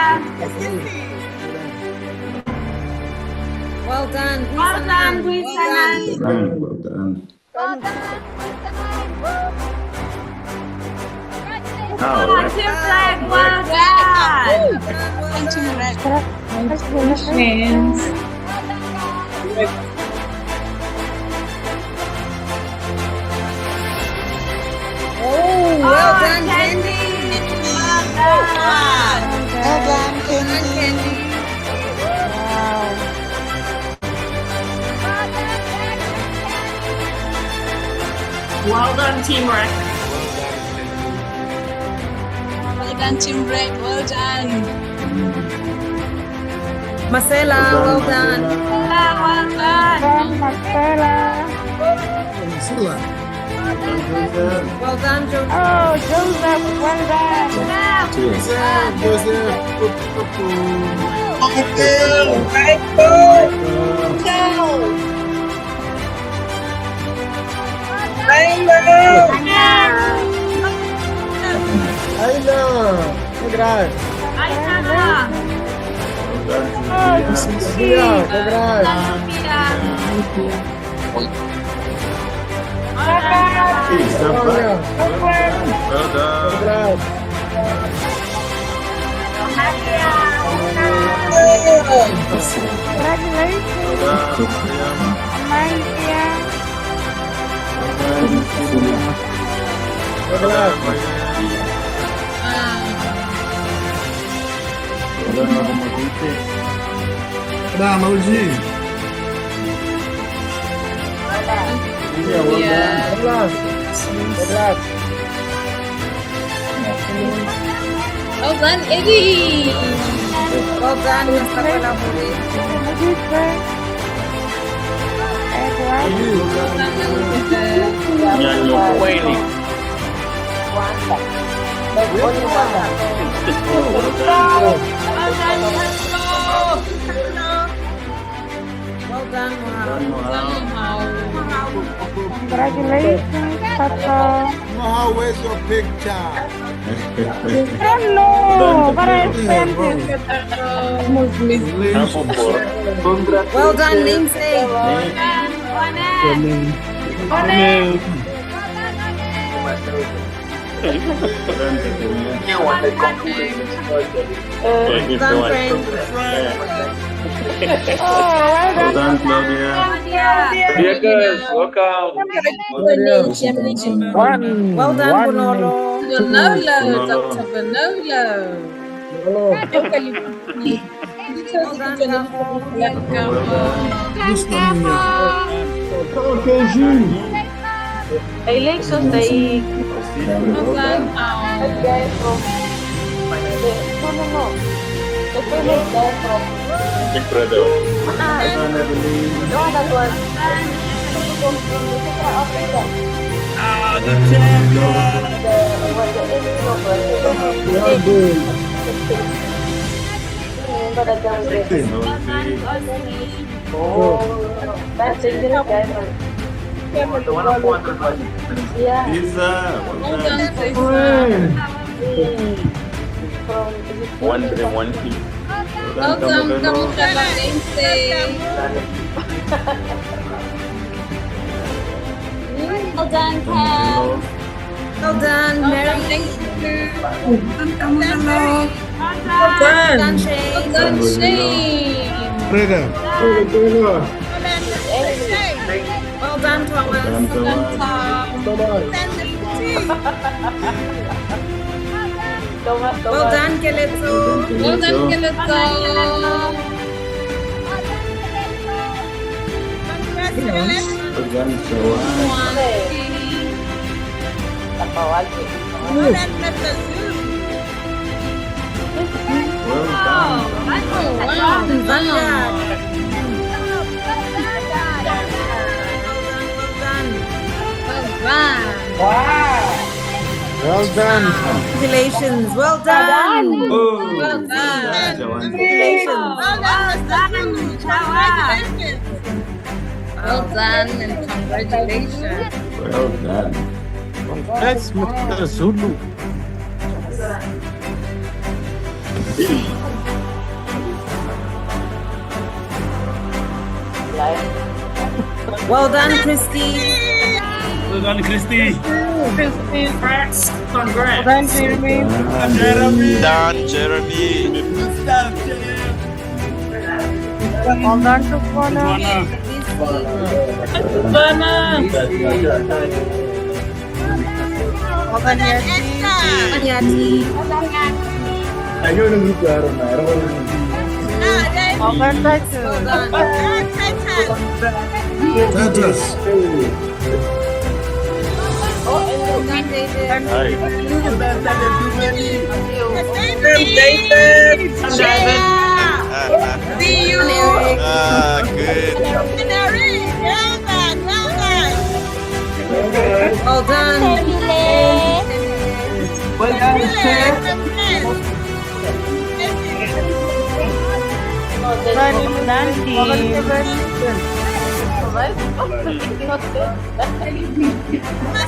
Speaker 10: Well done,
Speaker 12: Well done, Guisanan. Oh, Team Flag, well done.
Speaker 10: Oh, well done, Candy.
Speaker 12: Well done.
Speaker 9: Well done,
Speaker 10: Candy.
Speaker 9: Candy.
Speaker 12: Well done, Team Rec.
Speaker 9: Well done, Team Red. Well done.
Speaker 10: Marcela, well done.
Speaker 12: Well done.
Speaker 10: Well done, Joseph.
Speaker 11: Oh, Joseph, well done.
Speaker 9: Well done, Eddie.
Speaker 10: Well done, Mr. Kolaburi. Well done,
Speaker 11: Congratulations, Papa.
Speaker 1: How where's your picture?
Speaker 11: Hello, very expensive.
Speaker 10: well done, Lindsay. Done,
Speaker 11: Well done,
Speaker 1: Claudia.
Speaker 8: Yes, welcome.
Speaker 10: Well done, Bonolo.
Speaker 7: Bonolo, Dr. Bonolo.
Speaker 11: Elections day.
Speaker 1: The champion.
Speaker 12: Well done, Cam.
Speaker 10: Well done, Mary.
Speaker 12: Well
Speaker 10: done, Shane.
Speaker 12: Well done, Shane.
Speaker 10: Well done, Thomas. Well done, Keleto.
Speaker 7: Well done, Keleto.
Speaker 1: Well done.
Speaker 10: Congratulations. Well done.
Speaker 7: Well done.
Speaker 10: Congratulations.
Speaker 7: Well done and congratulations.
Speaker 1: Well done. Congrats, Mr. Zulu.
Speaker 10: Well done, Christy.
Speaker 1: Well done, Christy.
Speaker 11: Congrats.
Speaker 1: Congrats.
Speaker 11: Well done, Jeremy.
Speaker 1: Jeremy.
Speaker 14: Done, Jeremy.
Speaker 11: Well done, Tufana. Well done, Yati.
Speaker 1: Ayun ang lugar na.
Speaker 11: Well done, Tatu.
Speaker 1: Tatas.
Speaker 10: See you.
Speaker 14: Good.
Speaker 10: Well done.
Speaker 11: Well done, Chef.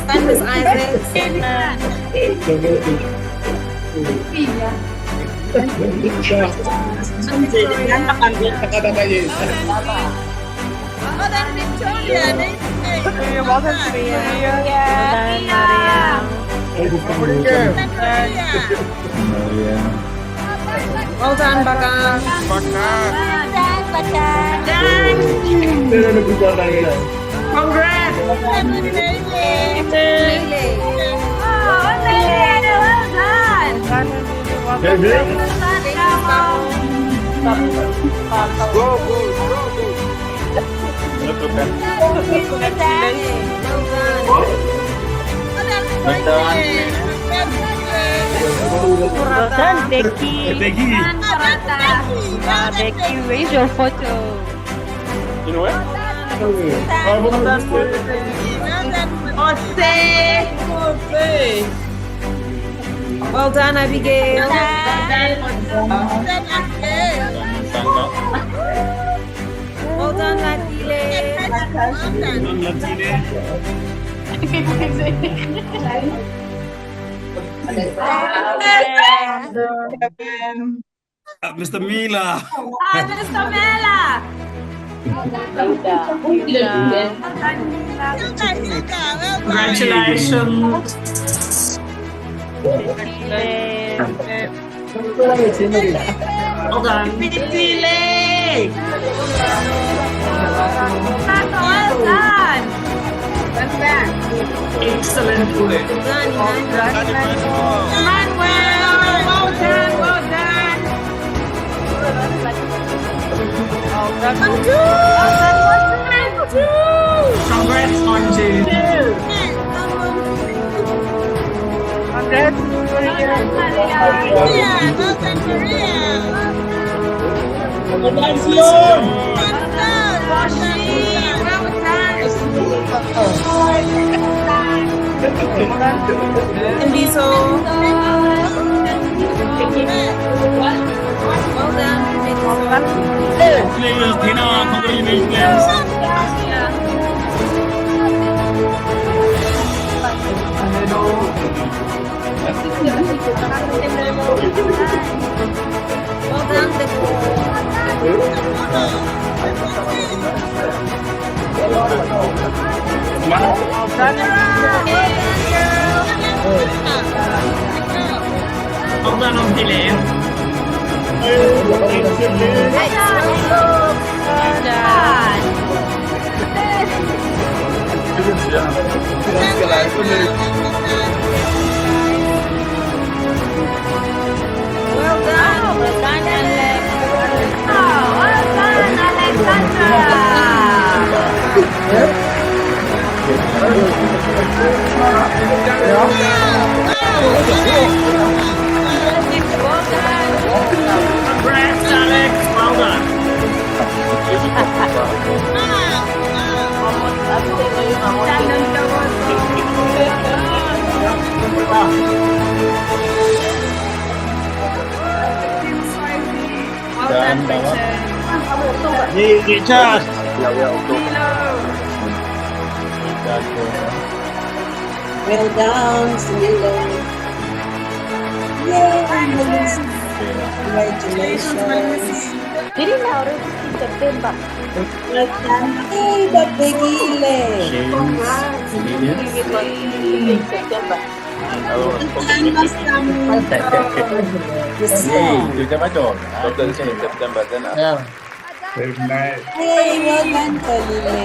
Speaker 10: And Miss Isaac.
Speaker 11: You're welcome, Maria.
Speaker 10: Well done, Bakang. Congrats.
Speaker 11: Well done, Becky. Becky, where's your photo?
Speaker 8: You know what?
Speaker 10: Well done, Abigail. Well done, Lucky.
Speaker 1: Mr. Mila.
Speaker 12: Mr. Mela.
Speaker 13: Congratulations. Well done. Excellent work. Congrats, Anju.
Speaker 11: Congrats,
Speaker 13: Well done on Dylan.
Speaker 10: Well done, Alex.
Speaker 13: Congrats, Alex. Well done.
Speaker 12: Well done, Richard.
Speaker 1: Richard.
Speaker 10: Well done, Camilo. Yay, congratulations.
Speaker 11: Didn't know this is September.
Speaker 10: Hey, Babe Gile.
Speaker 11: September.
Speaker 1: Very nice.
Speaker 10: Hey, well done, Kalile.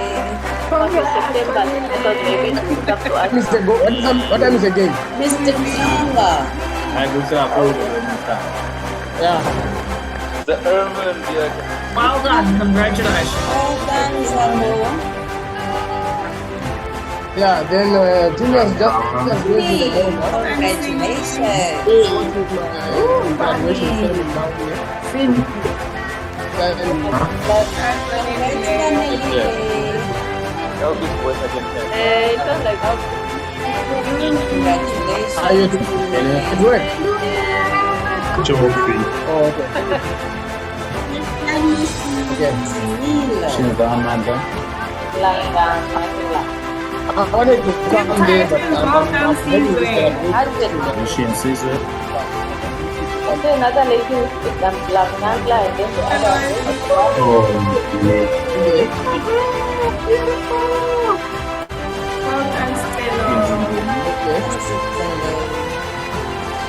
Speaker 11: September. Because maybe it's up to us.
Speaker 1: What time is the game?
Speaker 10: Mr. Manga.
Speaker 8: The urban dear.
Speaker 13: Well done. Congratulations.
Speaker 10: Well done, Zamu.
Speaker 1: Yeah, then juniors just going to the game.
Speaker 10: Congratulations.
Speaker 1: Graduation ceremony now here.
Speaker 8: How big was again?
Speaker 11: It was like how
Speaker 10: Congratulations.
Speaker 1: How you doing? It worked. Trophy. Oh, okay. I wanted to come there, but I'm ready to celebrate. Machine Caesar.
Speaker 11: okay, another lady who is black Nangla and then the other
Speaker 1: Oh,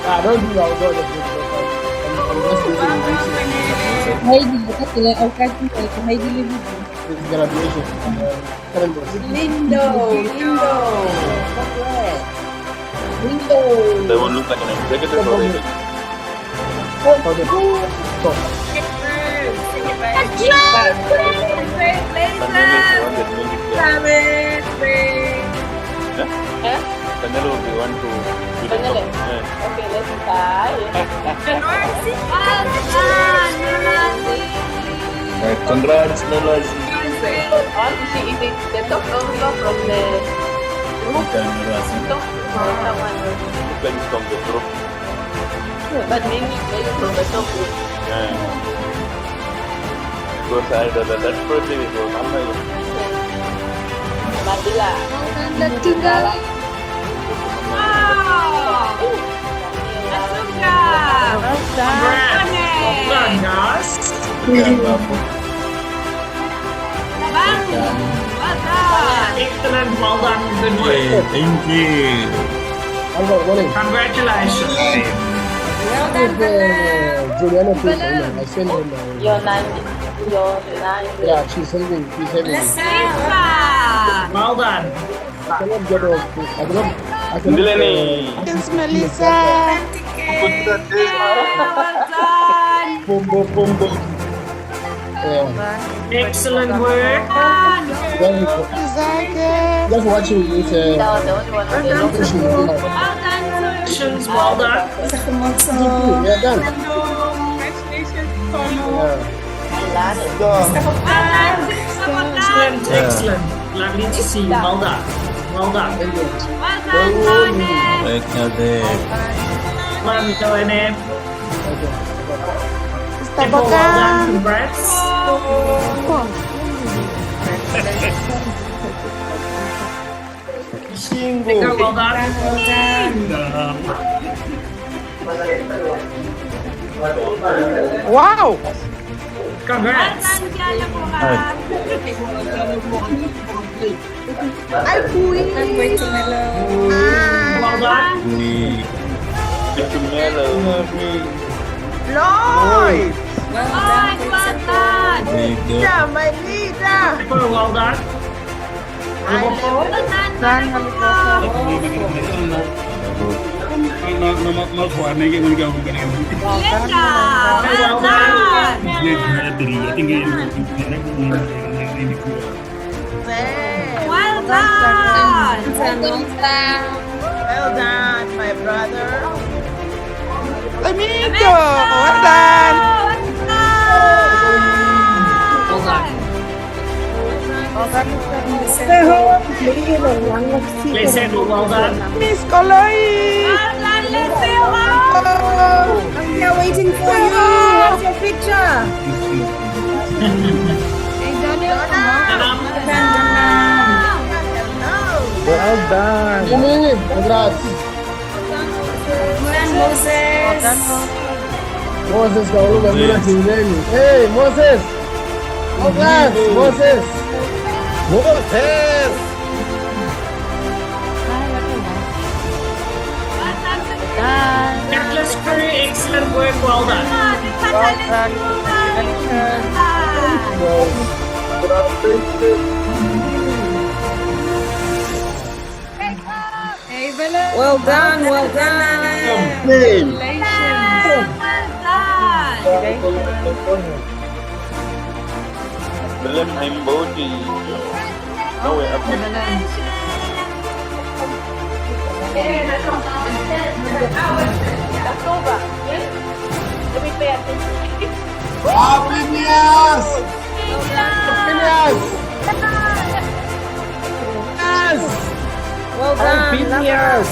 Speaker 1: I don't think I'll go to the It's graduation.
Speaker 10: Lindo. Congrats.
Speaker 8: They won't look like an executive already. Canelo will be one to do the
Speaker 11: Canelo.
Speaker 8: top. Yeah.
Speaker 11: okay, let's try.
Speaker 8: Congrats, Melas.
Speaker 11: I want to see if it's the top floor from the roof. Top or someone.
Speaker 8: Depends from the group.
Speaker 11: But maybe from the top roof.
Speaker 8: Yeah. Because that's probably will
Speaker 11: Nadila.
Speaker 12: Tinggal. Wow. Asuka.
Speaker 13: Congrats, guys. Excellent, well done, good work.
Speaker 1: Thank you.
Speaker 13: Congratulations.
Speaker 10: Well done, Belen.
Speaker 1: Juliana, please, I send her
Speaker 11: Your nine.
Speaker 1: Yeah, she's helping.
Speaker 10: Melissa.
Speaker 13: Well done.
Speaker 1: I cannot get off. I cannot.
Speaker 10: It's Melissa.
Speaker 1: Boom, boom, boom, boom.
Speaker 13: Excellent work.
Speaker 1: Just watching this.
Speaker 13: Congratulations, well done.
Speaker 1: Yeah, done.
Speaker 13: Excellent. Lovely to see you. Well done. Well done. Well done, well done. Congrats. Well done.
Speaker 10: Wow.
Speaker 13: Congrats.
Speaker 10: I'm waiting alone.
Speaker 13: Well done.
Speaker 10: Lloyd.
Speaker 12: Well done.
Speaker 10: Leader, my leader.
Speaker 13: Well done. Number 4.
Speaker 12: Well
Speaker 10: done, my brother. Amigo, well done.
Speaker 13: Please say well done.
Speaker 10: Miss Koloi. I'm here waiting for you. Where's your picture?
Speaker 1: Well done. Congrats. Moses, hey, Moses. Congrats, Moses.
Speaker 13: Atlas crew, excellent work, well done.
Speaker 10: Well done, well done.
Speaker 8: Belum main body. No way up.
Speaker 1: Phineas!
Speaker 10: Well done.
Speaker 1: Phineas!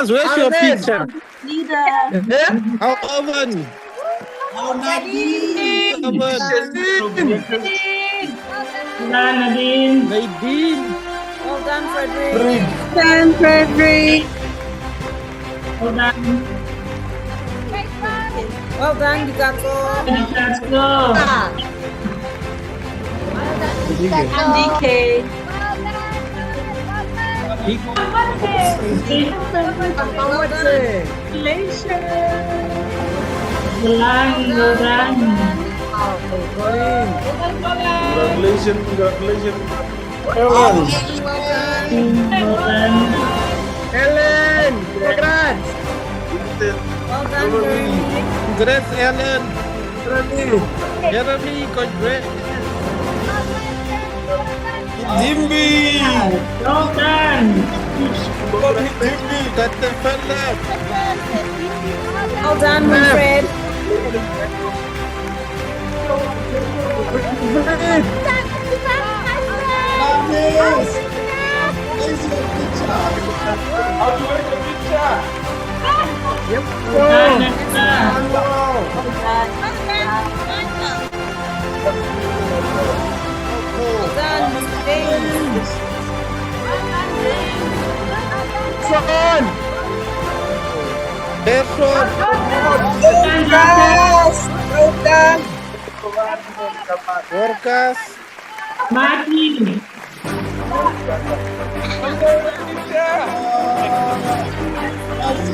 Speaker 5: Where's your picture? How Owen?
Speaker 13: Nadine.
Speaker 5: Nadine.
Speaker 10: Well done, Frederick. Well done, Frederick.
Speaker 13: Well done.
Speaker 10: Well done, Dikato.
Speaker 13: Let's go.
Speaker 12: DK.
Speaker 13: Well done.
Speaker 8: Congratulations.
Speaker 1: Ellen! Congrats!
Speaker 10: Well done, Jeremy.
Speaker 5: Congrats, Ellen. Jeremy, congrats. Dimby.
Speaker 13: Well done.
Speaker 10: Well done, Winfred.
Speaker 13: Well done.
Speaker 15: Workas.
Speaker 12: Martin.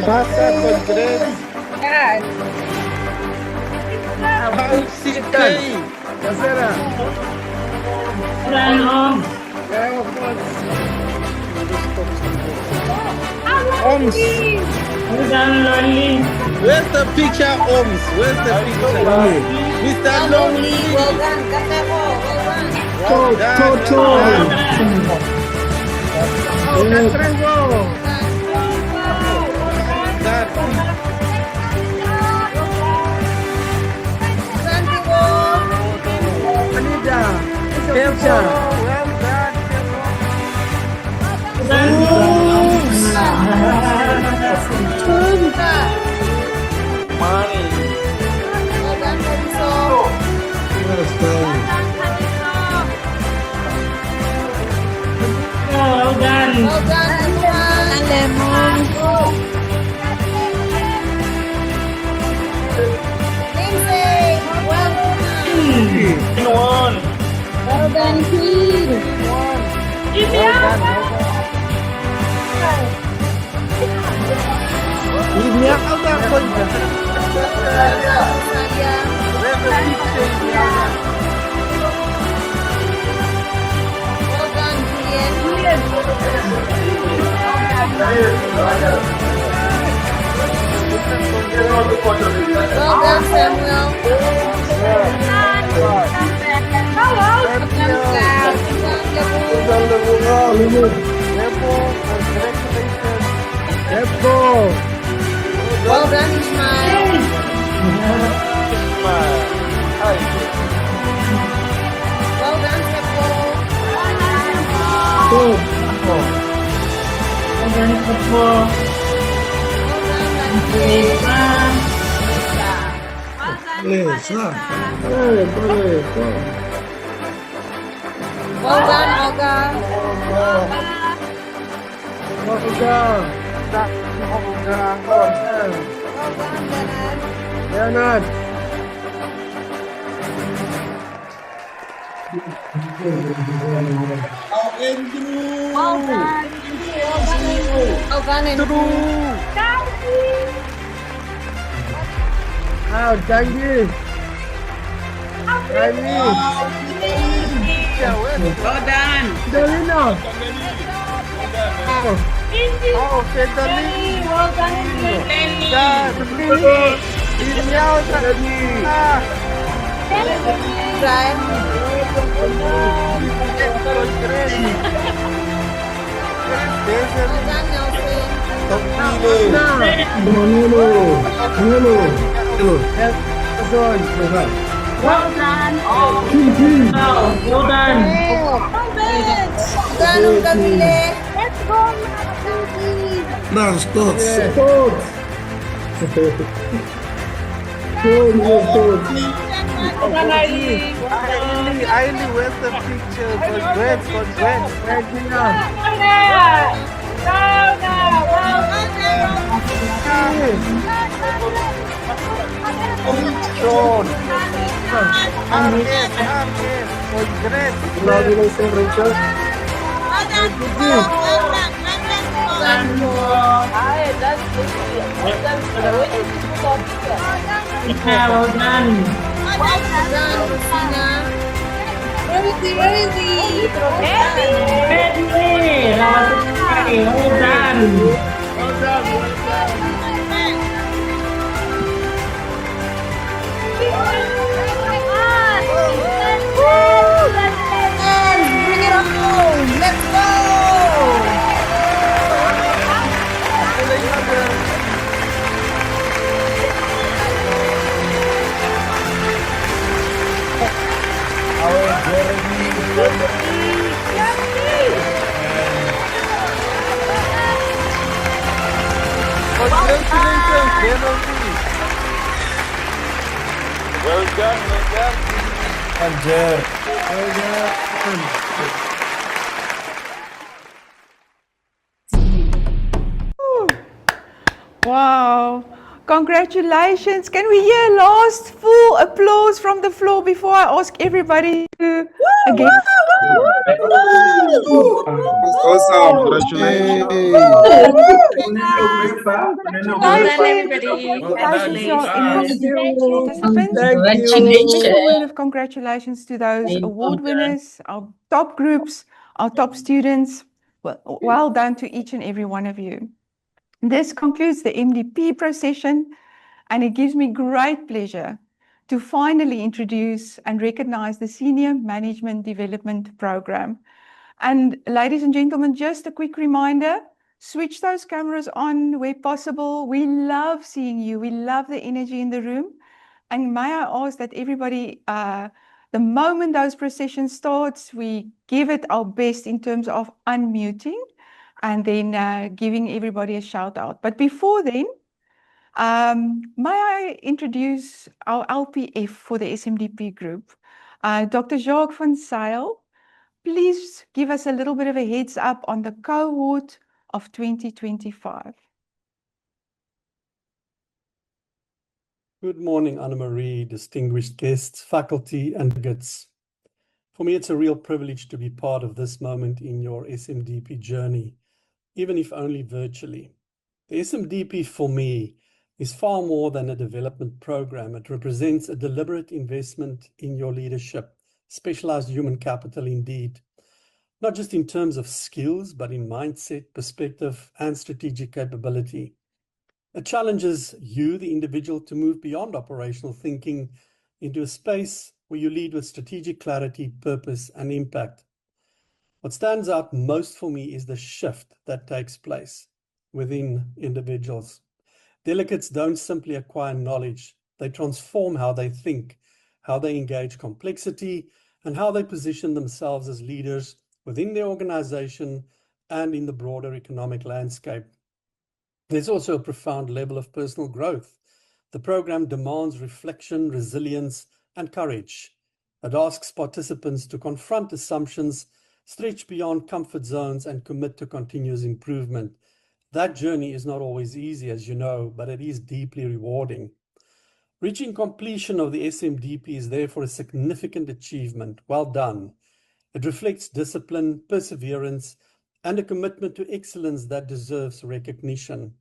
Speaker 15: Masa Kongres. Ausikai. Kasera. Oms. Where's the picture, Oms? Where's the picture? Mr. Lonely.
Speaker 10: Well done, Katero.
Speaker 15: Well done.
Speaker 12: Well done.
Speaker 10: Well done, Lemon. Lindsay, well done. Well done, Queen. Well done, Julian. Well done, Samuel. Well done, Ishmael. Well done, Seppo. Well done, Olga.
Speaker 15: Leonard.
Speaker 10: Well done. Well done, Andrew.
Speaker 15: Thank you.
Speaker 12: Well done.
Speaker 15: Delino.
Speaker 12: Well
Speaker 15: Aili, where's the picture? Congrats. Congratulations, Rachel.
Speaker 12: Well done.
Speaker 10: Well done, Christina. Where is he?
Speaker 12: Well done.
Speaker 10: And bring it home. Let's go.
Speaker 15: Congrats.
Speaker 8: Well done, well done.
Speaker 15: And
Speaker 4: Wow. Congratulations. Can we hear last full applause from the floor before I ask everybody to again?
Speaker 15: awesome.
Speaker 4: Congratulations to our MDC participants.
Speaker 15: Thank you.
Speaker 4: A special word of congratulations to those award winners, our top groups, our top students. Well done to each and every one of you. This concludes the MDP procession, and it gives me great pleasure to finally introduce and recognize the Senior Management Development Program. And ladies and gentlemen, just a quick reminder, switch those cameras on where possible. We love seeing you. We love the energy in the room. And may I ask that everybody, the moment those processions starts, we give it our best in terms of unmuting and then giving everybody a shout out. But before then, may I introduce our LPF for the SMDP group, Dr. Jacques van Zyl. Please give us a little bit of a heads up on the cohort of 2025.
Speaker 16: Good morning, Anne-Marie, distinguished guests, faculty, and delegates. For me, it's a real privilege to be part of this moment in your SMDP journey, even if only virtually. The SMDP for me is far more than a development program. It represents a deliberate investment in your leadership, specialized human capital indeed, not just in terms of skills, but in mindset, perspective, and strategic capability. It challenges you, the individual, to move beyond operational thinking into a space where you lead with strategic clarity, purpose, and impact. What stands out most for me is the shift that takes place within individuals. Delegates don't simply acquire knowledge, they transform how they think, how they engage complexity, and how they position themselves as leaders within their organization and in the broader economic landscape. There's also a profound level of personal growth. The program demands reflection, resilience, and courage. It asks participants to confront assumptions, stretch beyond comfort zones, and commit to continuous improvement. That journey is not always easy, as you know, but it is deeply rewarding. Reaching completion of the SMDP is therefore a significant achievement. Well done. It reflects discipline, perseverance, and a commitment to excellence that deserves recognition.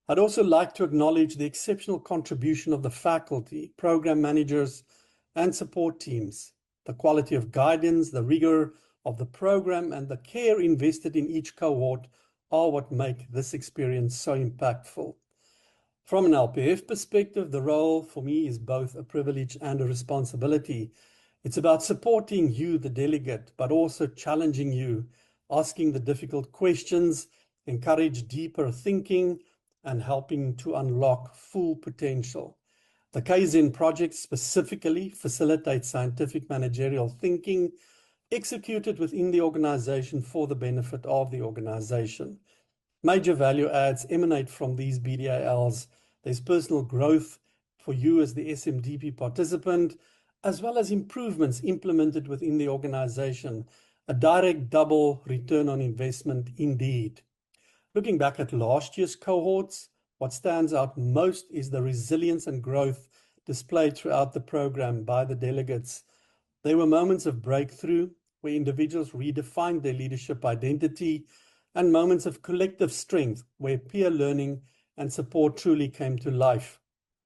Speaker 16: I'd also like to acknowledge the exceptional contribution of the faculty, program managers, and support teams. The quality of guidance, the rigor of the program, and the care invested in each cohort are what make this experience so impactful. From an LPF perspective, the role for me is both a privilege and a responsibility. It's about supporting you, the delegate, but also challenging you, asking the difficult questions, encourage deeper thinking, and helping to unlock full potential. The Kaizen project specifically facilitates scientific managerial thinking executed within the organization for the benefit of the organization. Major value adds emanate from these BDALs. There's personal growth for you as the SMDP participant, as well as improvements implemented within the organization. A direct double return on investment indeed. Looking back at last year's cohorts, what stands out most is the resilience and growth displayed throughout the program by the delegates. There were moments of breakthrough where individuals redefined their leadership identity, and moments of collective strength where peer learning and support truly came to life.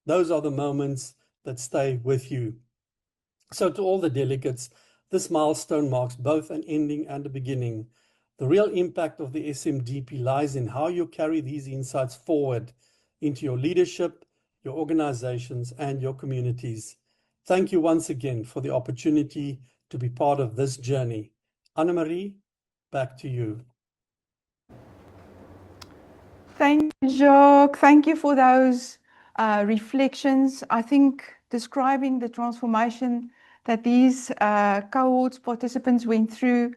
Speaker 16: Those are the moments that stay with you. So to all the delegates, this milestone marks both an ending and a beginning. The real impact of the SMDP lies in how you carry these insights forward into your leadership, your organizations, and your communities. Thank you once again for the opportunity to be part of this journey. Anne-Marie, back to you.
Speaker 4: Thank you, Jacques. Thank you for those reflections. I think describing the transformation that these cohorts participants went through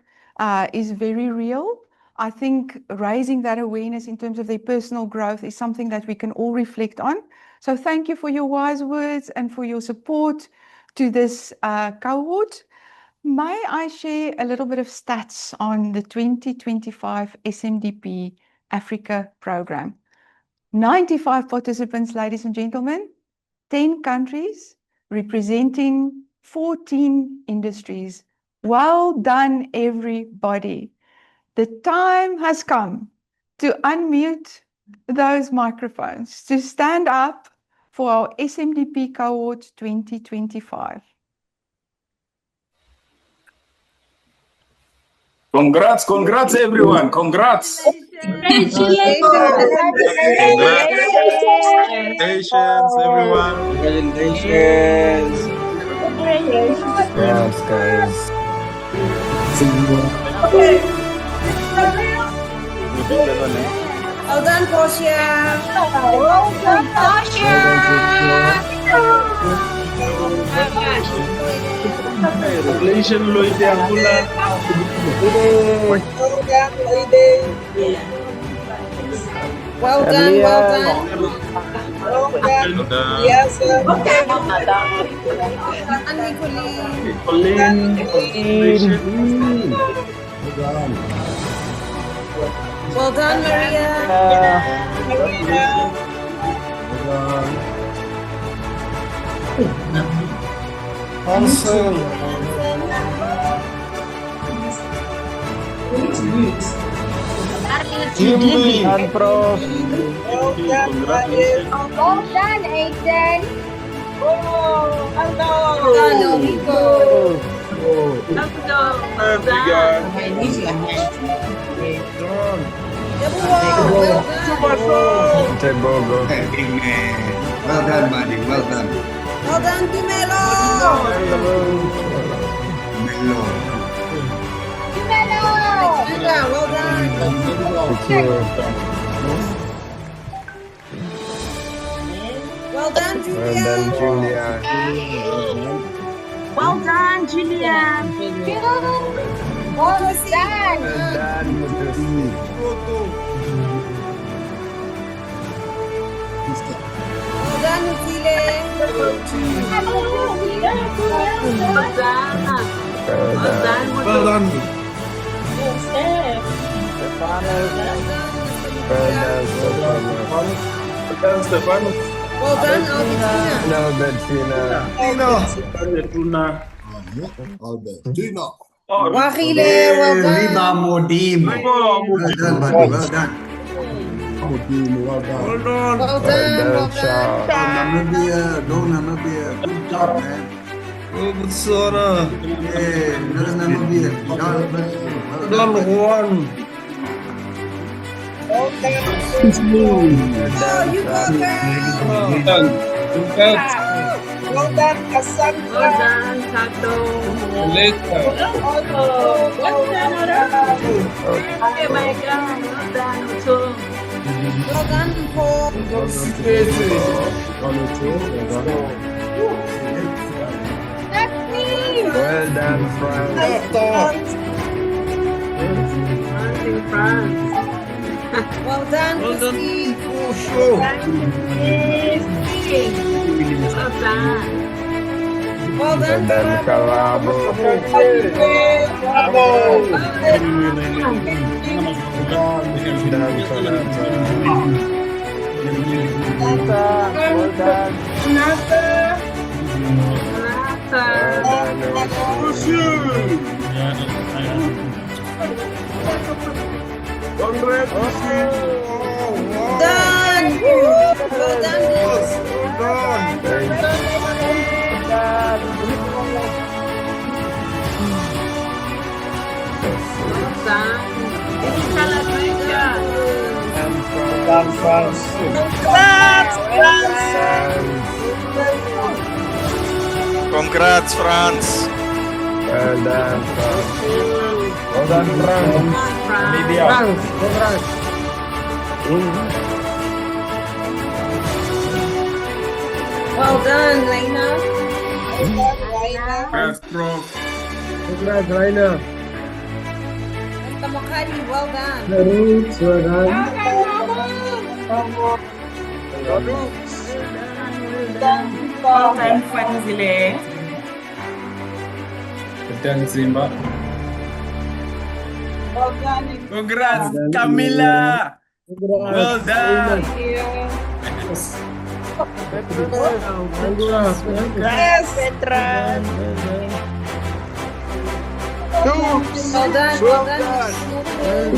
Speaker 4: is very real. I think raising that awareness in terms of their personal growth is something that we can all reflect on. So thank you for your wise words and for your support to this cohort. May I share a little bit of stats on the 2025 SMDP Africa program? 95 participants, ladies and gentlemen, 10 countries representing 14 industries. Well done, everybody. The time has come to unmute those microphones, to stand up for our SMDP cohort 2025.
Speaker 8: Congrats, everyone. Congrats.
Speaker 10: Congratulations.
Speaker 14: Congratulations, everyone.
Speaker 15: Congratulations.
Speaker 17: Congrats, guys.
Speaker 10: Well done, Portia.
Speaker 12: Well done, Portia.
Speaker 15: Congratulations, Lloyd Angula.
Speaker 10: Well done, well done.
Speaker 14: Well done.
Speaker 10: Yes, sir.
Speaker 15: Colleen.
Speaker 10: Well done, Maria.
Speaker 15: Hansel. Jimmy and Prof.
Speaker 12: Well done, Aiden.
Speaker 10: Well done, Nico.
Speaker 17: Well done, buddy. Well done.
Speaker 10: Well done, Kimelo. Well done. Well done, Julia.
Speaker 12: Well done, Julia. Well done.
Speaker 10: Well done, Mutile.
Speaker 15: Well done. Stefano.
Speaker 10: Well done, Albertina.
Speaker 15: Albertina.
Speaker 10: Wagile, well done.
Speaker 17: Riba Modim. Well done, buddy. Well done.
Speaker 15: Well done.
Speaker 10: Well done, well done.
Speaker 17: Namibia. Go Namibia. Good job, man.
Speaker 15: Oh, Botswana.
Speaker 17: Yeah, another Namibia.
Speaker 15: Well done, Juan.
Speaker 10: Oh, you go, girl.
Speaker 15: Well done.
Speaker 10: Well done, Cassandra.
Speaker 12: Well done, Tato.
Speaker 15: Later.
Speaker 12: Well done, oh my God. Well done, Oto.
Speaker 10: Well done, Paul.
Speaker 17: Well done, France.
Speaker 10: Well done, Christine.
Speaker 15: Oh, show.
Speaker 10: Well done,
Speaker 17: Calabo.
Speaker 10: Done. Well done.
Speaker 14: Congrats, France.
Speaker 17: Well done, France. Well done, France. Media. Congrats.
Speaker 10: Well done, Lena.
Speaker 15: Congrats, Prof.
Speaker 17: Congrats, Raina.
Speaker 10: Mr. Makari, well done.
Speaker 17: Well done.
Speaker 10: Well done. Well done, Fanzile.
Speaker 1: Well done, Zimba.
Speaker 10: Well done.
Speaker 15: Congrats, Camila. Well done.
Speaker 1: Yes.
Speaker 10: Yes, Petra. Well done, well done. Well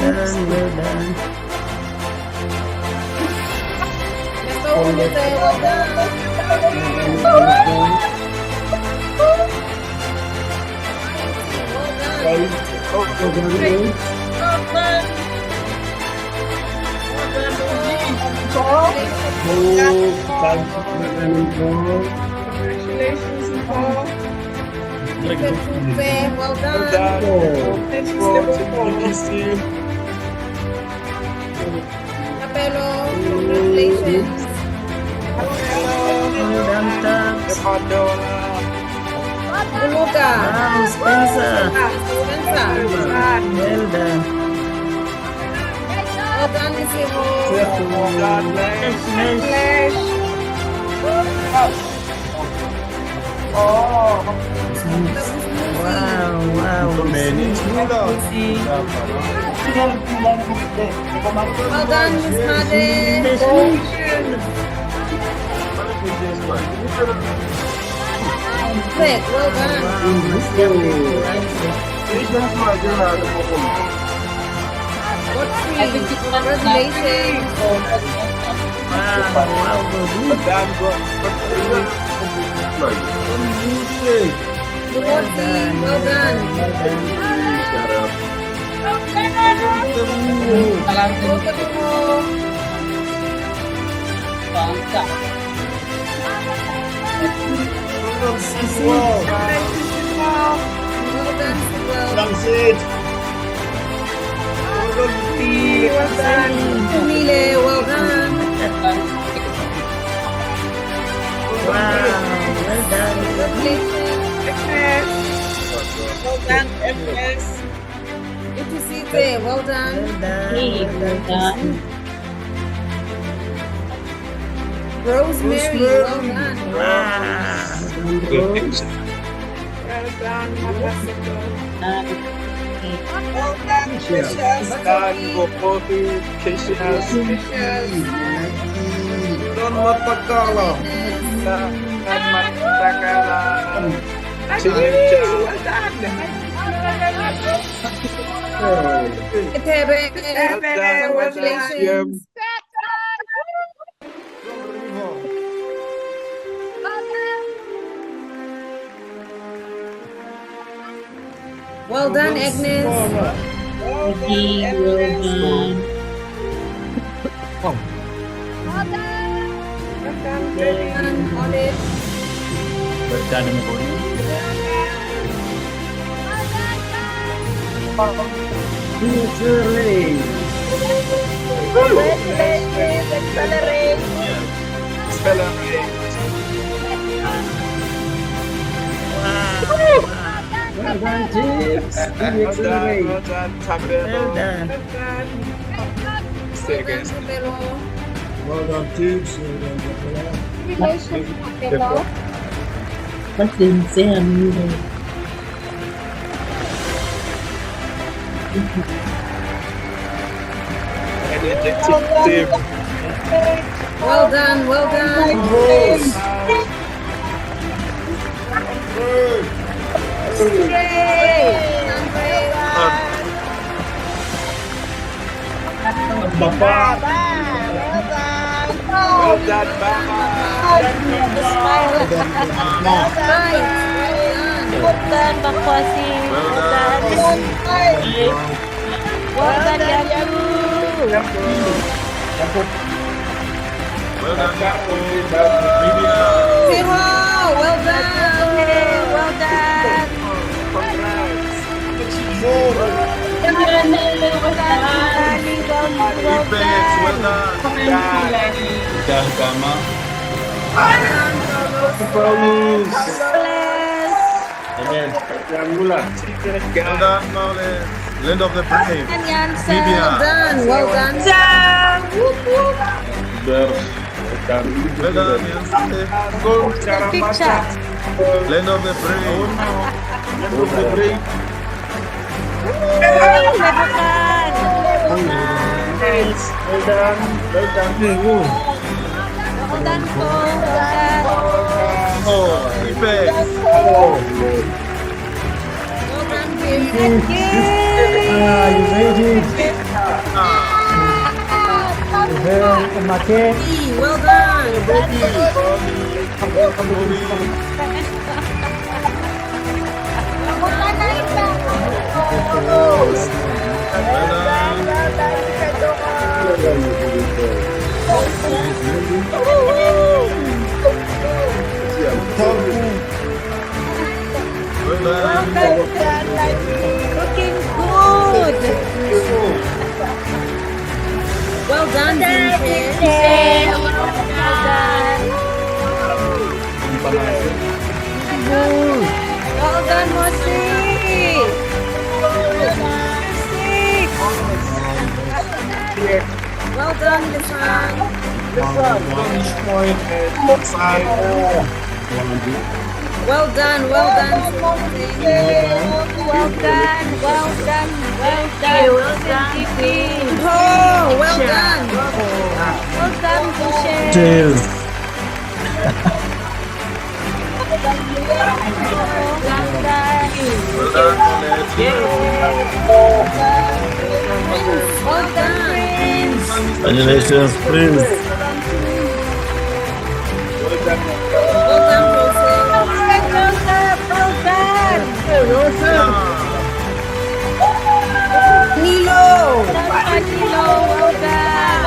Speaker 10: Congratulations, Nicole. Well done. Capello, congratulations. Buluka. Spencer. Well done. Well done, Isivo. Well done, Flash. Oh. Wow. Well done, Miss Made. Quick, well done. Congratulations. Well done, FS. Good to see you there. Well done. Well done. Rosemary, well done. Well done, Mapasiko. Well done, Precious.
Speaker 15: Don Matakala.
Speaker 10: Congratulations. Well done, Agnes. Well done, Olive.
Speaker 1: Well done, everybody.
Speaker 15: Well done, James. Well done, Tabelo. Say again. Well done, James.
Speaker 10: Congratulations, Capello. Well done, well done.
Speaker 15: Well done, Baba.
Speaker 10: Well done, Bakwasi. Well done. Well done, Yaku.
Speaker 14: Well done, Yaku.
Speaker 10: Zero. Well done. Well done.
Speaker 1: Again.
Speaker 14: Well done, Maulid. Land of the brave.
Speaker 10: Well done. Well done.
Speaker 14: Well done, Beyonce.
Speaker 12: Picture.
Speaker 14: Land of the brave. Land of the brave.
Speaker 12: Lebukan.
Speaker 1: Nice. Well done. Well done.
Speaker 12: Well done, Cole. Well done.
Speaker 14: Oh, defense.
Speaker 12: Well done, Jim.
Speaker 1: You made it.
Speaker 10: Well done.
Speaker 12: Looking good.
Speaker 10: Well done, Vincent.
Speaker 12: Well done, Mosi.
Speaker 10: Well done, Lisan.
Speaker 1: Finish point at side.
Speaker 10: Well done, well done.
Speaker 12: Well done, well done, well done.
Speaker 10: Oh, well done.
Speaker 12: Well done, Boucher.
Speaker 1: Cheers.
Speaker 12: Well done, Prince.
Speaker 1: Congratulations, Prince.
Speaker 10: Well done, Joseph.
Speaker 12: Well done.
Speaker 10: Nilo.
Speaker 12: Nilo, well done.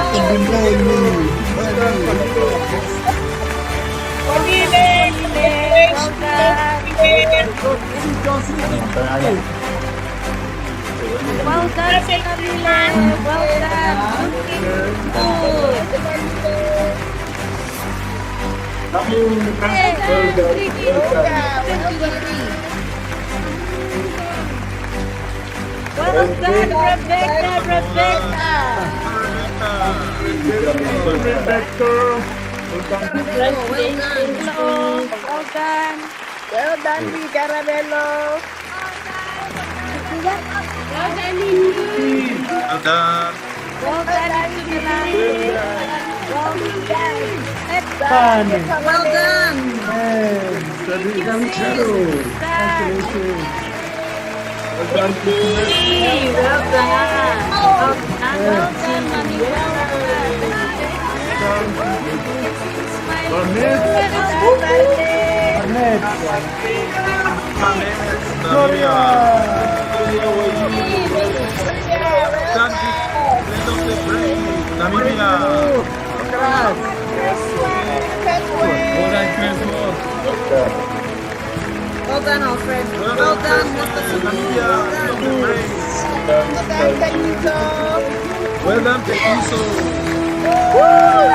Speaker 12: Well done, Senabile. Well done. Looking well done, Rebecca. Well done.
Speaker 11: Well done, Di Caramello.
Speaker 12: Well done, Lily.
Speaker 14: Well done.
Speaker 12: Well done, Lily. Well done.
Speaker 10: Well done. Well done, Alfred. Well done, Mr. Namibia.
Speaker 14: Well done, Tekiso.
Speaker 10: Well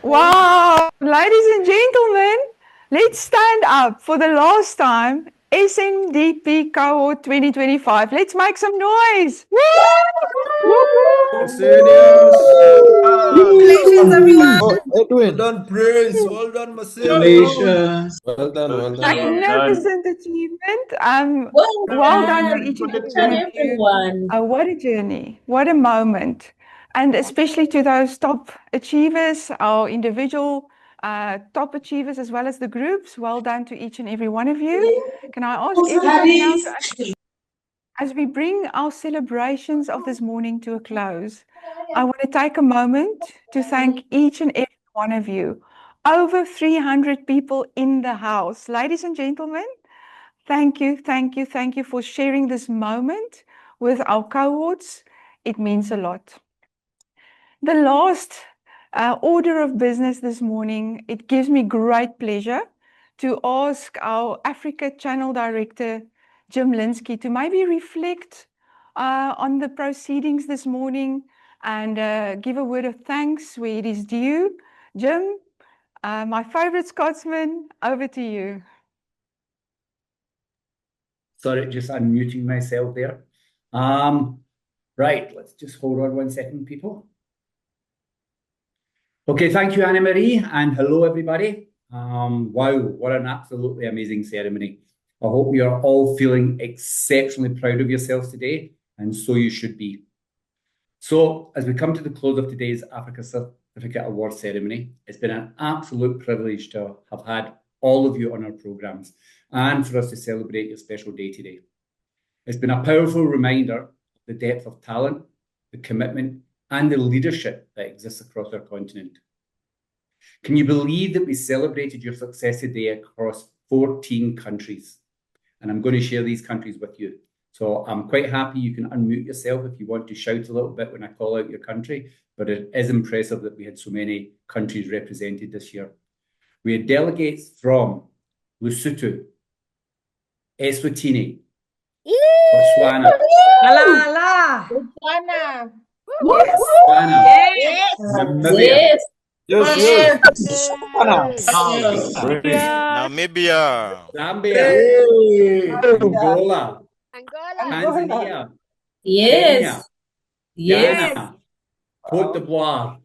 Speaker 4: Wow, ladies and gentlemen, let's stand up for the last time. SMDP Cohort 2025. Let's make some noise.
Speaker 10: Congratulations, everyone.
Speaker 14: Well done, Prince. Well done, Marcel.
Speaker 1: Congratulations.
Speaker 14: Well done, well done.
Speaker 4: Magnificent achievement. Well done to each and every one of you. What a journey. What a moment. And especially to those top achievers, our individual top achievers, as well as the groups. Well done to each and every one of you. Can I ask everybody now to, as we bring our celebrations of this morning to a close, I want to take a moment to thank each and every one of you. Over 300 people in the house. Ladies and gentlemen, thank you for sharing this moment with our cohorts. It means a lot. The last order of business this morning, it gives me great pleasure to ask our Africa Channel Director, Jim Linsky, to maybe reflect on the proceedings this morning and give a word of thanks where it is due. Jim, my favorite Scotsman, over to you.
Speaker 18: Sorry, just unmuting myself there. Right, let's just hold on 1 second, people. Okay, thank you, Anne-Marie, and hello, everybody. Wow, what an absolutely amazing ceremony. I hope you are all feeling exceptionally proud of yourselves today, and so you should be. So, as we come to the close of today's Africa Certificate Award ceremony, it's been an absolute privilege to have had all of you on our programmes and for us to celebrate your special day today. It's been a powerful reminder of the depth of talent, the commitment, and the leadership that exists across our continent. Can you believe that we celebrated your success today across 14 countries? And I'm going to share these countries with you. So I'm quite happy you can unmute yourself if you want to shout a little bit when I call out your country, but it is impressive that we had so many countries represented this year. We had delegates from Lesotho, Eswatini, Botswana,
Speaker 10: Botswana.
Speaker 18: Botswana,
Speaker 10: Yes.
Speaker 18: Namibia,
Speaker 19: Namibia,
Speaker 18: Zambia, Angola, Tanzania, Kenya, Ghana, Cote d'Ivoire,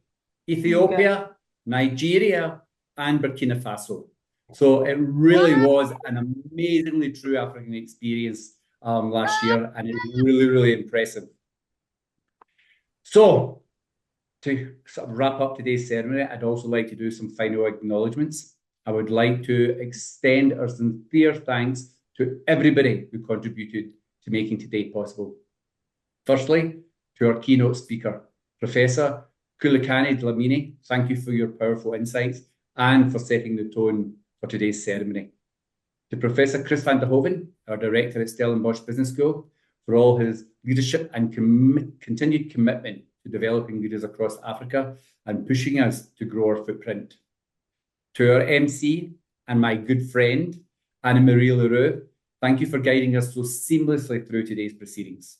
Speaker 18: Ethiopia, Nigeria, and Burkina Faso. So it really was an amazingly true African experience last year, and it's really, really impressive. So, to sort of wrap up today's ceremony, I'd also like to do some final acknowledgements. I would like to extend our sincere thanks to everybody who contributed to making today possible. Firstly, to our keynote speaker, Professor Kulekani Dlamini, thank you for your powerful insights and for setting the tone for today's ceremony. To Professor Chris van der Hoven, our director at Stellenbosch Business School, for all his leadership and continued commitment to developing leaders across Africa and pushing us to grow our footprint. To our MC and my good friend, Anne-Marie Leroux, thank you for guiding us so seamlessly through today's proceedings.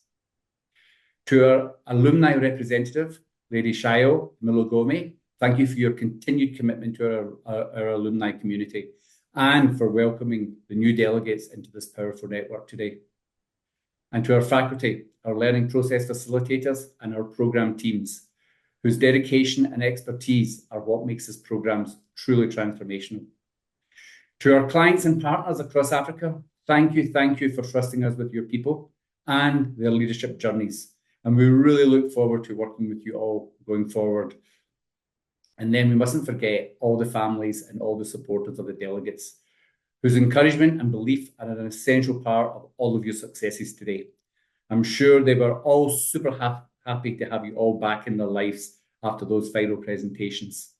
Speaker 18: To our alumni representative, Lady Shayo Milogome, thank you for your continued commitment to our alumni community and for welcoming the new delegates into this powerful network today. And to our faculty, our learning process facilitators, and our programme teams, whose dedication and expertise are what makes this programmes truly transformational. To our clients and partners across Africa, thank you for trusting us with your people and their leadership journeys. And we really look forward to working with you all going forward. And then we mustn't forget all the families and all the supporters of the delegates, whose encouragement and belief are an essential part of all of your successes today. I'm sure they were all super happy to have you all back in their lives after those final presentations.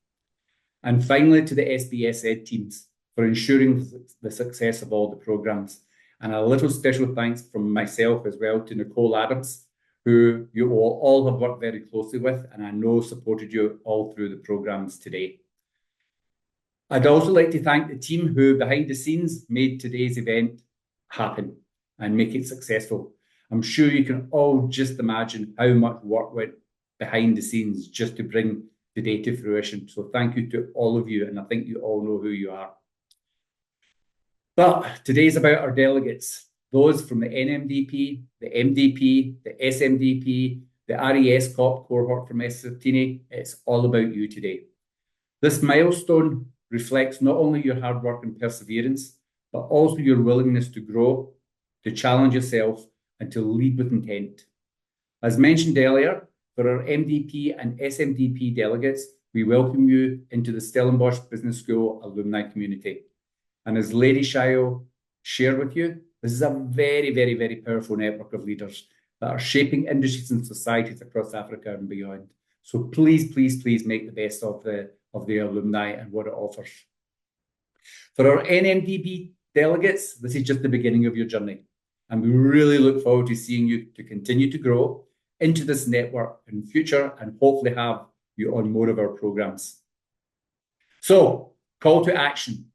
Speaker 18: And finally, to the SBS Ed teams for ensuring the success of all the programmes. And a little special thanks from myself as well to Nicole Adams, who you all have worked very closely with and I know supported you all through the programmes today. I'd also like to thank the team who, behind the scenes, made today's event happen and make it successful. I'm sure you can all just imagine how much work went behind the scenes just to bring today to fruition. So thank you to all of you, and I think you all know who you are. But today's about our delegates, those from the NMDP, the MDP, the SMDP, the RES COP cohort from Eswatini. It's all about you today. This milestone reflects not only your hard work and perseverance, but also your willingness to grow, to challenge yourself, and to lead with intent. As mentioned earlier, for our MDP and SMDP delegates, we welcome you into the Stellenbosch Business School alumni community. And as Lady Shayo shared with you, this is a very, very, very powerful network of leaders that are shaping industries and societies across Africa and beyond. So please, please, please make the best of the alumni and what it offers. For our NMDP delegates, this is just the beginning of your journey. And we really look forward to seeing you to continue to grow into this network in future and hopefully have you on more of our programs. So, call to action.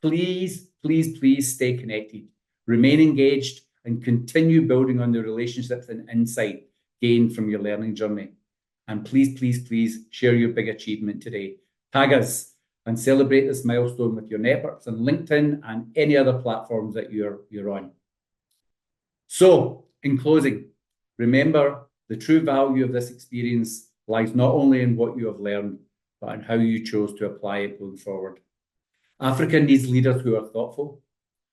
Speaker 18: Please, please, please stay connected, remain engaged, and continue building on the relationships and insight gained from your learning journey. And please, please, please share your big achievement today. Tag us and celebrate this milestone with your networks on LinkedIn and any other platforms that you're on. So, in closing, remember the true value of this experience lies not only in what you have learned, but in how you chose to apply it going forward. Africa needs leaders who are thoughtful,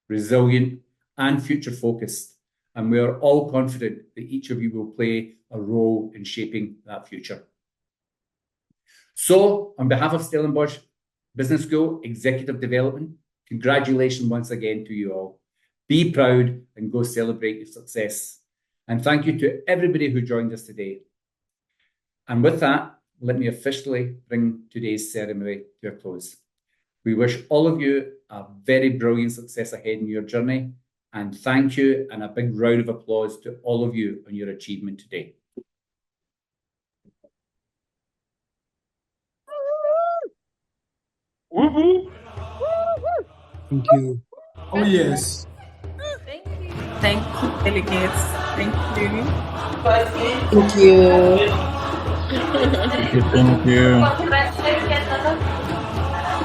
Speaker 18: resilient, and future-focused, and we are all confident that each of you will play a role in shaping that future. So, on behalf of Stellenbosch Business School Executive Development, congratulations once again to you all. Be proud and go celebrate your success. And thank you to everybody who joined us today. And with that, let me officially bring today's ceremony to a close. We wish all of you a very brilliant success ahead in your journey. And thank you, and a big round of applause to all of you on your achievement today.
Speaker 1: Woohoo!
Speaker 17: Thank you.
Speaker 1: Oh, yes.
Speaker 3: Thank you, delegates. Thank you.
Speaker 10: Thank you.
Speaker 1: Thank you.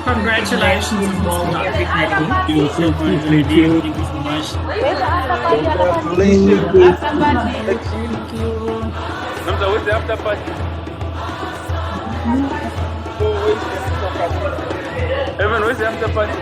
Speaker 13: Congratulations and well done.
Speaker 1: Thank you so much, lady. Thank you so much.
Speaker 17: Thank you.
Speaker 8: Namza, where's the after party? Evan, where's the after party?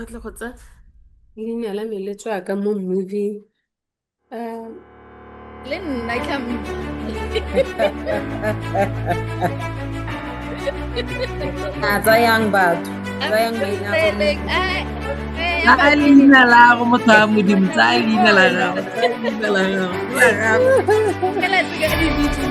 Speaker 10: batla go tsa leina la meletso ya ka mo movie le nna ka
Speaker 6: Tsayang batho. Tsayang baina.
Speaker 10: Alina lang ako matamu di mo. Alina lang ako. Alina lang ako.
Speaker 9: Kailan tiga di dito.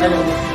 Speaker 11: Hello.